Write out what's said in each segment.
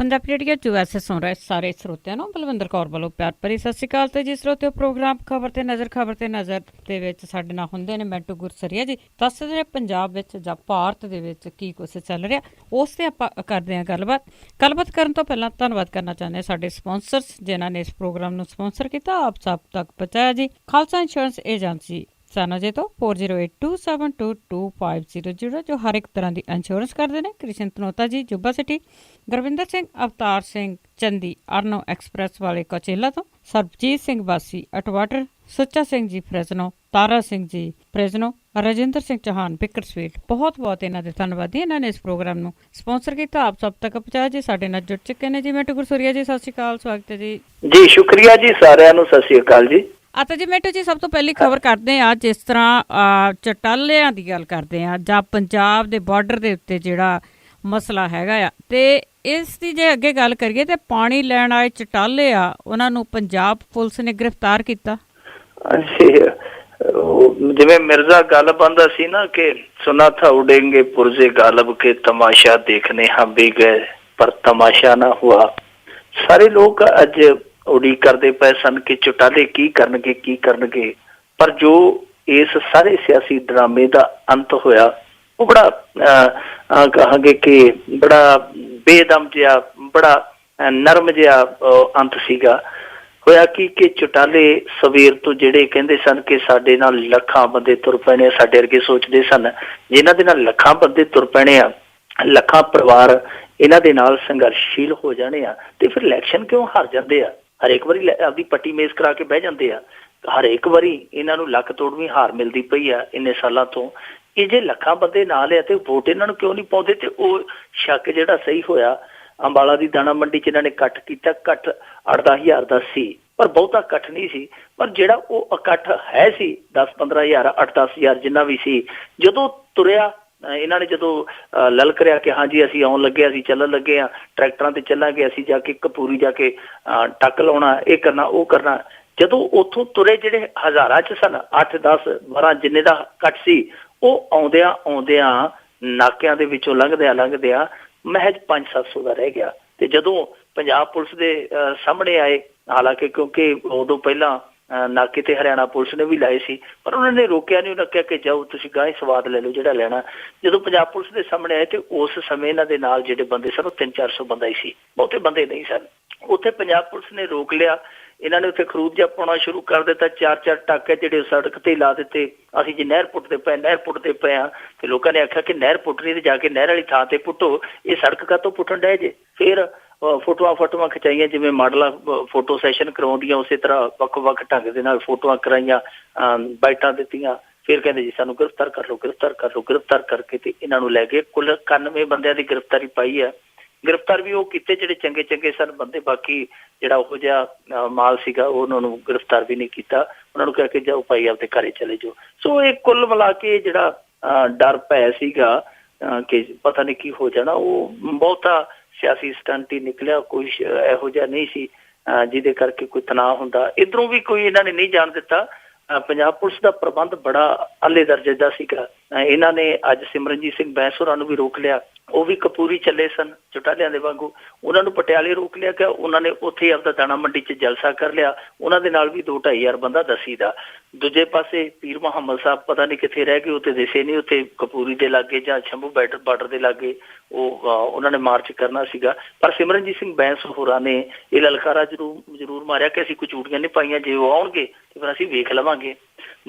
Punjabi radio USA ਸੁਣ ਰਹੇ ਸਾਰੇ ਸਰੋਤਿਆਂ ਨੂੰ ਬਲਵਿੰਦਰ ਕੌਰ ਵੱਲੋਂ ਪਿਆਰ ਭਰੀ ਸਤਿ ਸ਼੍ਰੀ ਅਕਾਲ। ਤੇ ਜੀ ਸਰੋਤਿਓ, ਪ੍ਰੋਗਰਾਮ ਖਬਰ ਤੇ ਨਜ਼ਰ ਦੇ ਵਿੱਚ ਸਾਡੇ ਨਾਲ ਹੁੰਦੇ ਨੇ ਮੈਂਟੂ ਗੁਰਸਰੀਆ ਜੀ। ਦੱਸਦੇ ਨੇ ਪੰਜਾਬ ਵਿੱਚ ਜਾਂ ਭਾਰਤ ਦੇ ਵਿੱਚ ਕੀ ਕੁਛ ਚੱਲ ਰਿਹਾ, ਉਸ ਤੇ ਆਪਾਂ ਕਰਦੇ ਹਾਂ ਗੱਲਬਾਤ ਕਰਨ ਤੋਂ ਪਹਿਲਾਂ ਧੰਨਵਾਦ ਕਰਨਾ ਚਾਹੁੰਦੇ ਹਾਂ ਸਾਡੇ ਸਪਾਂਸਰਸ ਜਿਨ੍ਹਾਂ ਨੇ ਇਸ ਪ੍ਰੋਗਰਾਮ ਨੂੰ ਸਪਾਂਸਰ ਕੀਤਾ, ਆਪ ਸਭ ਤੱਕ ਪਹੁੰਚਾਇਆ ਜੀ। ਖਾਲਸਾ ਇੰਸ਼ੋਰੈਂਸ ਏਜੰਸੀ ਸਾਨਾਜੇ ਤੋਂ 4082722500 ਜੋ ਹਰ ਇੱਕ ਤਰ੍ਹਾਂ ਦੀ ਇੰਸ਼ੋਰੈਂਸ ਕਰਦੇ ਨੇ। ਕ੍ਰਿਸ਼ਨ ਤਨੋਤਾ ਜੀ ਜੁੱਬਾ ਸਿਟੀ, ਗੁਰਵਿੰਦਰ ਸਿੰਘ ਅਵਤਾਰ ਸਿੰਘ ਚੰਦੀ ਅਰਨੋ ਐਕਸਪ੍ਰੈਸ ਵਾਲੇ ਕੋਚੇਲਾ ਤੋਂ, ਸਰਬਜੀਤ ਸਿੰਘ ਵਾਸੀ ਅਟਵਾਟਰ, Sucha Singh ji Fresno, Tara Singh ji Fresno, Rajinder Singh Chauhan Bikkar sweet. ਬਹੁਤ ਇਹਨਾਂ ਦੇ ਧੰਨਵਾਦੀ, ਇਹਨਾਂ ਨੇ ਇਸ ਪ੍ਰੋਗਰਾਮ ਨੂੰ ਸਪਾਂਸਰ ਕੀਤਾ, ਆਪ ਸਭ ਤੱਕ ਪਹੁੰਚਾਇਆ ਜੀ। ਸਾਡੇ ਨਾਲ ਜੁੜ ਚੁੱਕੇ ਨੇ ਜੀ ਮੈਂਟੂ ਗੁਰਸਰੀਆ ਜੀ। ਸਤਿ ਸ਼੍ਰੀ ਅਕਾਲ, ਸਵਾਗਤ ਹੈ ਜੀ। ਜੀ ਸ਼ੁਕਰੀਆ ਜੀ, ਸਾਰਿਆਂ ਨੂੰ ਸਤਿ ਸ਼੍ਰੀ ਅਕਾਲ ਜੀ। ਅੱਛਾ ਜੀ ਮੈਂਟੂ ਜੀ, ਸਭ ਤੋਂ ਪਹਿਲੀ ਖਬਰ ਕਰਦੇ ਆ, ਜਿਸ ਤਰ੍ਹਾਂ ਚਟਾਲਿਆਂ ਦੀ ਗੱਲ ਕਰਦੇ ਆ ਜਾਂ ਪੰਜਾਬ ਦੇ ਬਾਰਡਰ ਦੇ ਉੱਤੇ ਜਿਹੜਾ ਮਸਲਾ ਹੈਗਾ ਆ, ਤੇ ਇਸ ਦੀ ਜੇ ਅੱਗੇ ਗੱਲ ਕਰੀਏ ਤੇ ਪਾਣੀ ਲੈਣ ਆਏ ਚਟਾਲੇ ਆ, ਉਹਨਾਂ ਨੂੰ ਪੰਜਾਬ ਪੁਲਿਸ ਨੇ ਗ੍ਰਿਫਤਾਰ ਕੀਤਾ। ਜਿਵੇਂ ਮਿਰਜ਼ਾ ਗੱਲ ਬੰਦਾ ਸੀ ਨਾ ਕਿ ਸੁਨਾ ਥਾ ਉਡੇਂਗੇ ਪੁਰਜ਼ੇ ਗਾਲਬ ਕੇ ਤਮਾਸ਼ਾ ਦੇਖਨੇ ਹਮ ਵੀ ਗਏ ਪਰ ਤਮਾਸ਼ਾ ਨਾ ਹੁਆ। ਸਾਰੇ ਲੋਕ ਅੱਜ ਉਡੀਕ ਕਰਦੇ ਪਏ ਸਨ ਕਿ ਚੁਟਾਲੇ ਕੀ ਕਰਨਗੇ, ਪਰ ਜੋ ਇਸ ਸਾਰੇ ਸਿਆਸੀ ਡਰਾਮੇ ਦਾ ਅੰਤ ਹੋਇਆ ਉਹ ਬੜਾ ਕਹਾਂਗੇ ਕਿ ਬੜਾ ਬੇਦਮ ਜਿਹਾ, ਬੜਾ ਨਰਮ ਜਿਹਾ ਅੰਤ ਸੀਗਾ। ਹੋਇਆ ਕਿ ਚੁਟਾਲੇ ਸਵੇਰ ਤੋਂ ਜਿਹੜੇ ਕਹਿੰਦੇ ਸਨ ਕਿ ਸਾਡੇ ਨਾਲ ਲੱਖਾਂ ਬੰਦੇ ਤੁਰ ਪੈਣੇ, ਸਾਡੇ ਵਰਗੇ ਸੋਚਦੇ ਸਨ ਜਿਨ੍ਹਾਂ ਦੇ ਨਾਲ ਲੱਖਾਂ ਬੰਦੇ ਤੁਰ ਪੈਣੇ ਆ, ਲੱਖਾਂ ਪਰਿਵਾਰ ਇਹਨਾਂ ਦੇ ਨਾਲ ਸੰਘਰਸ਼ੀਲ ਹੋ ਜਾਣੇ ਆ, ਤੇ ਫਿਰ ਇਲੈਕਸ਼ਨ ਕਿਉਂ ਹਾਰ ਜਾਂਦੇ ਆ? ਹਰੇਕ ਵਾਰੀ ਆਪਦੀ ਪੱਟੀ ਮੇਜ਼ ਕਰਾ ਕੇ ਬਹਿ ਜਾਂਦੇ ਆ। ਹਰੇਕ ਵਾਰੀ ਇਹਨਾਂ ਨੂੰ ਲੱਕ ਤੋੜਵੀਂ ਹਾਰ ਮਿਲਦੀ ਪਈ ਆ ਇੰਨੇ ਸਾਲਾਂ ਤੋਂ। ਇਹ ਜੇ ਲੱਖਾਂ ਬੰਦੇ ਨਾਲ ਆ ਤੇ ਵੋਟ ਇਹਨਾਂ ਨੂੰ ਕਿਉਂ ਨਹੀਂ ਪਾਉਂਦੇ? ਤੇ ਉਹ ਸ਼ੱਕ ਜਿਹੜਾ ਸਹੀ ਹੋਇਆ, ਅੰਬਾਲਾ ਦੀ ਦਾਣਾ ਮੰਡੀ 'ਚ ਇਹਨਾਂ ਨੇ ਇਕੱਠ ਕੀਤਾ। ਇਕੱਠ 8-10 ਹਜ਼ਾਰ ਦਾ ਸੀ, ਪਰ ਬਹੁਤਾ ਇਕੱਠ ਨਹੀਂ ਸੀ, ਪਰ ਜਿਹੜਾ ਉਹ ਇਕੱਠ ਹੈ ਸੀ 10-15 ਹਜ਼ਾਰ, 8-10 ਹਜ਼ਾਰ ਜਿੰਨਾ ਵੀ ਸੀ, ਜਦੋਂ ਤੁਰਿਆ ਇਹਨਾਂ ਨੇ, ਜਦੋਂ ਲਲਕ ਰਿਹਾ ਕਿ ਹਾਂਜੀ ਅਸੀਂ ਆਉਣ ਲੱਗੇ, ਅਸੀਂ ਚੱਲਣ ਲੱਗੇ ਹਾਂ, ਟਰੈਕਟਰਾਂ ਤੇ ਚੱਲਾਂਗੇ, ਅਸੀਂ ਜਾ ਕੇ ਕਪੂਰੀ ਜਾ ਕੇ ਟੱਕ ਲਾਉਣਾ, ਇਹ ਕਰਨਾ ਉਹ ਕਰਨਾ। ਜਦੋਂ ਉੱਥੋਂ ਤੁਰੇ ਜਿਹੜੇ ਹਜ਼ਾਰਾਂ 'ਚ ਸਨ, 8-10-12 ਜਿੰਨੇ ਦਾ ਇਕੱਠ ਸੀ, ਉਹ ਆਉਂਦਿਆਂ ਨਾਕਿਆਂ ਦੇ ਵਿੱਚੋਂ ਲੰਘਦਿਆਂ ਮਹਿਜ 500-700 ਦਾ ਰਹਿ ਗਿਆ। ਤੇ ਜਦੋਂ ਪੰਜਾਬ ਪੁਲਿਸ ਦੇ ਸਾਹਮਣੇ ਆਏ, ਹਾਲਾਂਕਿ ਕਿਉਂਕਿ ਉਦੋਂ ਪਹਿਲਾਂ ਨਾਕੇ ਤੇ ਹਰਿਆਣਾ ਪੁਲਿਸ ਨੇ ਵੀ ਲਾਏ ਸੀ, ਪਰ ਉਹਨਾਂ ਨੇ ਰੋਕਿਆ ਨਹੀਂ। ਉਹਨਾਂ ਕਿਹਾ ਕਿ ਜਾਓ ਤੁਸੀਂ ਗਾਂਹ ਸਵਾਦ ਲੈ ਲਓ ਜਿਹੜਾ ਲੈਣਾ। ਜਦੋਂ ਪੰਜਾਬ ਪੁਲਿਸ ਦੇ ਸਾਹਮਣੇ ਆਏ ਤੇ ਉਸ ਸਮੇਂ ਇਹਨਾਂ ਦੇ ਨਾਲ ਜਿਹੜੇ ਬੰਦੇ ਸਨ ਉਹ 300-400 ਬੰਦਾ ਹੀ ਸੀ, ਬਹੁਤੇ ਬੰਦੇ ਨਹੀਂ ਸਨ। ਉੱਥੇ ਪੰਜਾਬ ਪੁਲਿਸ ਨੇ ਰੋਕ ਲਿਆ, ਇਹਨਾਂ ਨੇ ਉੱਥੇ ਖਰੂਦ ਜਿਹਾ ਪਾਉਣਾ ਸ਼ੁਰੂ ਕਰ ਦਿੱਤਾ, 4-4 ਟਾਕੇ ਜਿਹੜੇ ਸੜਕ ਤੇ ਲਾ ਦਿੱਤੇ। ਅਸੀਂ ਜੇ ਨਹਿਰ ਪੁੱਟਦੇ ਪਏ ਆ, ਤੇ ਲੋਕਾਂ ਨੇ ਆਖਿਆ ਕਿ ਨਹਿਰ ਪੁੱਟਣੀ ਤੇ ਜਾ ਕੇ ਨਹਿਰ ਵਾਲੀ ਥਾਂ ਤੇ ਪੁੱਟੋ, ਇਹ ਸੜਕ ਕਾਹਤੋਂ ਪੁੱਟਣ ਡਏ ਜੇ? ਫਿਰ ਫੋਟੋਆਂ ਖਿਚਾਈਆਂ, ਜਿਵੇਂ ਮਾਡਲਾਂ ਫੋਟੋ ਸੈਸ਼ਨ ਕਰਵਾਉਂਦੀਆਂ ਉਸੇ ਤਰ੍ਹਾਂ ਵੱਖ-ਵੱਖ ਢੰਗ ਦੇ ਨਾਲ ਫੋਟੋਆਂ ਕਰਾਈਆਂ, ਬਾਈਟਾਂ ਦਿੱਤੀਆਂ। ਫਿਰ ਕਹਿੰਦੇ ਜੀ ਸਾਨੂੰ ਗ੍ਰਿਫਤਾਰ ਕਰ ਲਓ। ਗ੍ਰਿਫਤਾਰ ਕਰਕੇ ਤੇ ਇਹਨਾਂ ਨੂੰ ਲੈ ਗਏ। ਕੁੱਲ 91 ਬੰਦਿਆਂ ਦੀ ਗ੍ਰਿਫਤਾਰੀ ਪਾਈ ਹੈ। ਗ੍ਰਿਫਤਾਰ ਵੀ ਉਹ ਕੀਤੇ ਜਿਹੜੇ ਚੰਗੇ ਸਨ ਬੰਦੇ, ਬਾਕੀ ਜਿਹੜਾ ਉਹੋ ਜਿਹਾ ਮਾਲ ਸੀਗਾ ਉਹਨਾਂ ਨੂੰ ਗ੍ਰਿਫਤਾਰ ਵੀ ਨਹੀਂ ਕੀਤਾ। ਉਹਨਾਂ ਨੂੰ ਕਹਿ ਕੇ ਜਾਓ ਭਾਈ ਆਪਦੇ ਘਰੇ ਚਲੇ ਜਾਓ। ਸੋ ਇਹ ਕੁੱਲ ਮਿਲਾ ਕੇ ਜਿਹੜਾ ਡਰ ਭੈ ਸੀਗਾ ਕਿ ਪਤਾ ਨਹੀਂ ਕੀ ਹੋ ਜਾਣਾ, ਉਹ ਬਹੁਤਾ ਸਿਆਸੀ ਸਟੰਟ ਹੀ ਨਿਕਲਿਆ। ਕੋਈ ਇਹੋ ਜਿਹਾ ਨਹੀਂ ਸੀ ਜਿਹਦੇ ਕਰਕੇ ਕੋਈ ਤਣਾਅ ਹੁੰਦਾ। ਇੱਧਰੋਂ ਵੀ ਕੋਈ ਇਹਨਾਂ ਨੇ ਨਹੀਂ ਜਾਣ ਦਿੱਤਾ। ਪੰਜਾਬ ਪੁਲਿਸ ਦਾ ਪ੍ਰਬੰਧ ਬੜਾ ਆਲੇ ਦਰਜੇ ਦਾ ਸੀਗਾ। ਇਹਨਾਂ ਨੇ ਅੱਜ ਸਿਮਰਨਜੀਤ ਸਿੰਘ ਬੈਂਸ ਹੋਰਾਂ ਨੂੰ ਵੀ ਰੋਕ ਲਿਆ, ਉਹ ਵੀ ਕਪੂਰੀ ਚੱਲੇ ਸਨ ਚੁਟਾਲਿਆਂ ਦੇ ਵਾਂਗੂ। ਉਹਨਾਂ ਨੂੰ ਪਟਿਆਲੇ ਰੋਕ ਲਿਆ ਕਿ ਉਹਨਾਂ ਨੇ ਉੱਥੇ ਆਪਦਾ ਦਾਣਾ ਮੰਡੀ 'ਚ ਜਲਸਾ ਕਰ ਲਿਆ। ਉਹਨਾਂ ਦੇ ਨਾਲ ਵੀ 2-2.5 ਹਜ਼ਾਰ ਬੰਦਾ ਦੱਸੀ ਦਾ। ਦੂਜੇ ਪਾਸੇ ਪੀਰ ਮੁਹੰਮਦ ਸਾਹਿਬ ਪਤਾ ਨਹੀਂ ਕਿੱਥੇ ਰਹਿ ਗਏ, ਉੱਥੇ ਦਿਸੇ ਨਹੀਂ। ਉੱਥੇ ਕਪੂਰੀ ਦੇ ਲਾਗੇ ਜਾਂ ਸ਼ੰਭੂ ਬਾਰਡਰ ਦੇ ਲਾਗੇ ਉਹਨਾਂ ਨੇ ਮਾਰਚ ਕਰਨਾ ਸੀਗਾ। ਪਰ ਸਿਮਰਨਜੀਤ ਸਿੰਘ ਬੈਂਸ ਹੋਰਾਂ ਨੇ ਇਹ ਲਲਕਾਰਾ ਜ਼ਰੂਰ ਮਾਰਿਆ ਕਿ ਅਸੀਂ ਕੋਈ ਚੂੜੀਆਂ ਨਹੀਂ ਪਾਈਆਂ, ਜੇ ਉਹ ਆਉਣਗੇ ਤੇ ਫਿਰ ਅਸੀਂ ਵੇਖ ਲਵਾਂਗੇ।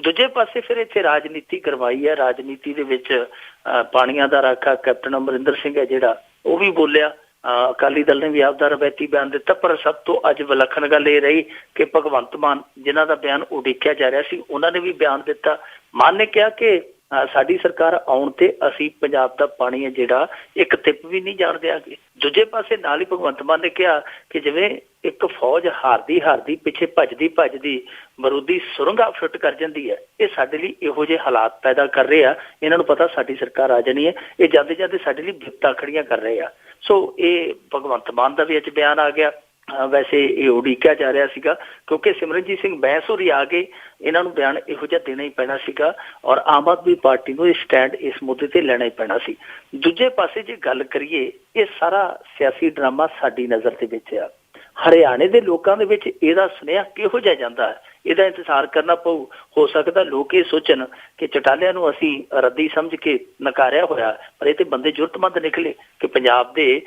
ਦੂਜੇ ਪਾਸੇ ਫਿਰ ਇੱਥੇ ਰਾਜਨੀਤੀ ਕਰਵਾਈ ਹੈ। ਰਾਜਨੀਤੀ ਦੇ ਵਿੱਚ ਪਾਣੀਆਂ ਦਾ ਰਾਖਾ ਕੈਪਟਨ ਅਮਰਿੰਦਰ ਸਿੰਘ ਹੈ ਜਿਹੜਾ, ਉਹ ਵੀ ਬੋਲਿਆ। ਅਕਾਲੀ ਦਲ ਨੇ ਵੀ ਆਪਦਾ ਰਵਾਇਤੀ ਬਿਆਨ ਦਿੱਤਾ। ਪਰ ਸਭ ਤੋਂ ਅੱਜ ਵਿਲੱਖਣ ਗੱਲ ਇਹ ਰਹੀ ਕਿ ਭਗਵੰਤ ਮਾਨ, ਜਿਨ੍ਹਾਂ ਦਾ ਬਿਆਨ ਉਡੀਕਿਆ ਜਾ ਰਿਹਾ ਸੀ, ਉਹਨਾਂ ਨੇ ਵੀ ਬਿਆਨ ਦਿੱਤਾ। ਮਾਨ ਨੇ ਕਿਹਾ ਕਿ ਸਾਡੀ ਸਰਕਾਰ ਆਉਣ ਤੇ ਅਸੀਂ ਪੰਜਾਬ ਦਾ ਪਾਣੀ ਹੈ ਜਿਹੜਾ ਇੱਕ ਟਿੱਪ ਵੀ ਨਹੀਂ ਜਾਣ ਦਿਆਂਗੇ। ਦੂਜੇ ਪਾਸੇ ਨਾਲ ਹੀ ਭਗਵੰਤ ਮਾਨ ਨੇ ਕਿਹਾ ਕਿ ਜਿਵੇਂ ਇੱਕ ਫੌਜ ਹਾਰਦੀ ਪਿੱਛੇ ਭੱਜਦੀ ਬਰੂਦੀ ਸੁਰੰਗਾਂ ਫਿੱਟ ਕਰ ਜਾਂਦੀ ਹੈ, ਇਹ ਸਾਡੇ ਲਈ ਇਹੋ ਜਿਹੇ ਹਾਲਾਤ ਪੈਦਾ ਕਰ ਰਹੇ ਆ। ਇਹਨਾਂ ਨੂੰ ਪਤਾ ਸਾਡੀ ਸਰਕਾਰ ਆ ਜਾਣੀ ਹੈ, ਇਹ ਜਾਂਦੇ ਸਾਡੇ ਲਈ ਬਿਪਤਾ ਖੜੀਆਂ ਕਰ ਰਹੇ ਆ। ਸੋ ਇਹ ਭਗਵੰਤ ਮਾਨ ਦਾ ਵੀ ਅੱਜ ਬਿਆਨ ਆ ਗਿਆ। ਵੈਸੇ ਇਹ ਉਡੀਕਿਆ ਜਾ ਰਿਹਾ ਸੀਗਾ ਕਿਉਂਕਿ ਸਿਮਰਨਜੀਤ ਸਿੰਘ ਬੈਂਸ ਹੋਰੀ ਆ ਗਏ, ਇਹਨਾਂ ਨੂੰ ਬਿਆਨ ਇਹੋ ਜਿਹਾ ਦੇਣਾ ਹੀ ਪੈਣਾ ਸੀਗਾ ਔਰ ਆਮ ਆਦਮੀ ਪਾਰਟੀ ਨੂੰ ਇਹ ਸਟੈਂਡ ਇਸ ਮੁੱਦੇ ਤੇ ਲੈਣਾ ਹੀ ਪੈਣਾ ਸੀ। ਦੂਜੇ ਪਾਸੇ ਜੇ ਗੱਲ ਕਰੀਏ, ਇਹ ਸਾਰਾ ਸਿਆਸੀ ਡਰਾਮਾ ਸਾਡੀ ਨਜ਼ਰ ਦੇ ਵਿੱਚ ਆ। ਹਰਿਆਣੇ ਦੇ ਲੋਕਾਂ ਦੇ ਵਿੱਚ ਇਹਦਾ ਸੁਨੇਹਾ ਕਿਹੋ ਜਿਹਾ ਜਾਂਦਾ ਹੈ, ਇਹਦਾ ਇੰਤਜ਼ਾਰ ਕਰਨਾ ਪਊ। ਹੋ ਸਕਦਾ ਲੋਕ ਇਹ ਸੋਚਣ ਕਿ ਚਟਾਲਿਆਂ ਨੂੰ ਅਸੀਂ ਰੱਦੀ ਸਮਝ ਕੇ ਨਕਾਰਿਆ ਹੋਇਆ, ਪਰ ਇਹ ਤੇ ਬੰਦੇ ਜ਼ਰੂਰਤਮੰਦ ਨਿਕਲੇ ਕਿ ਪੰਜਾਬ ਦੇ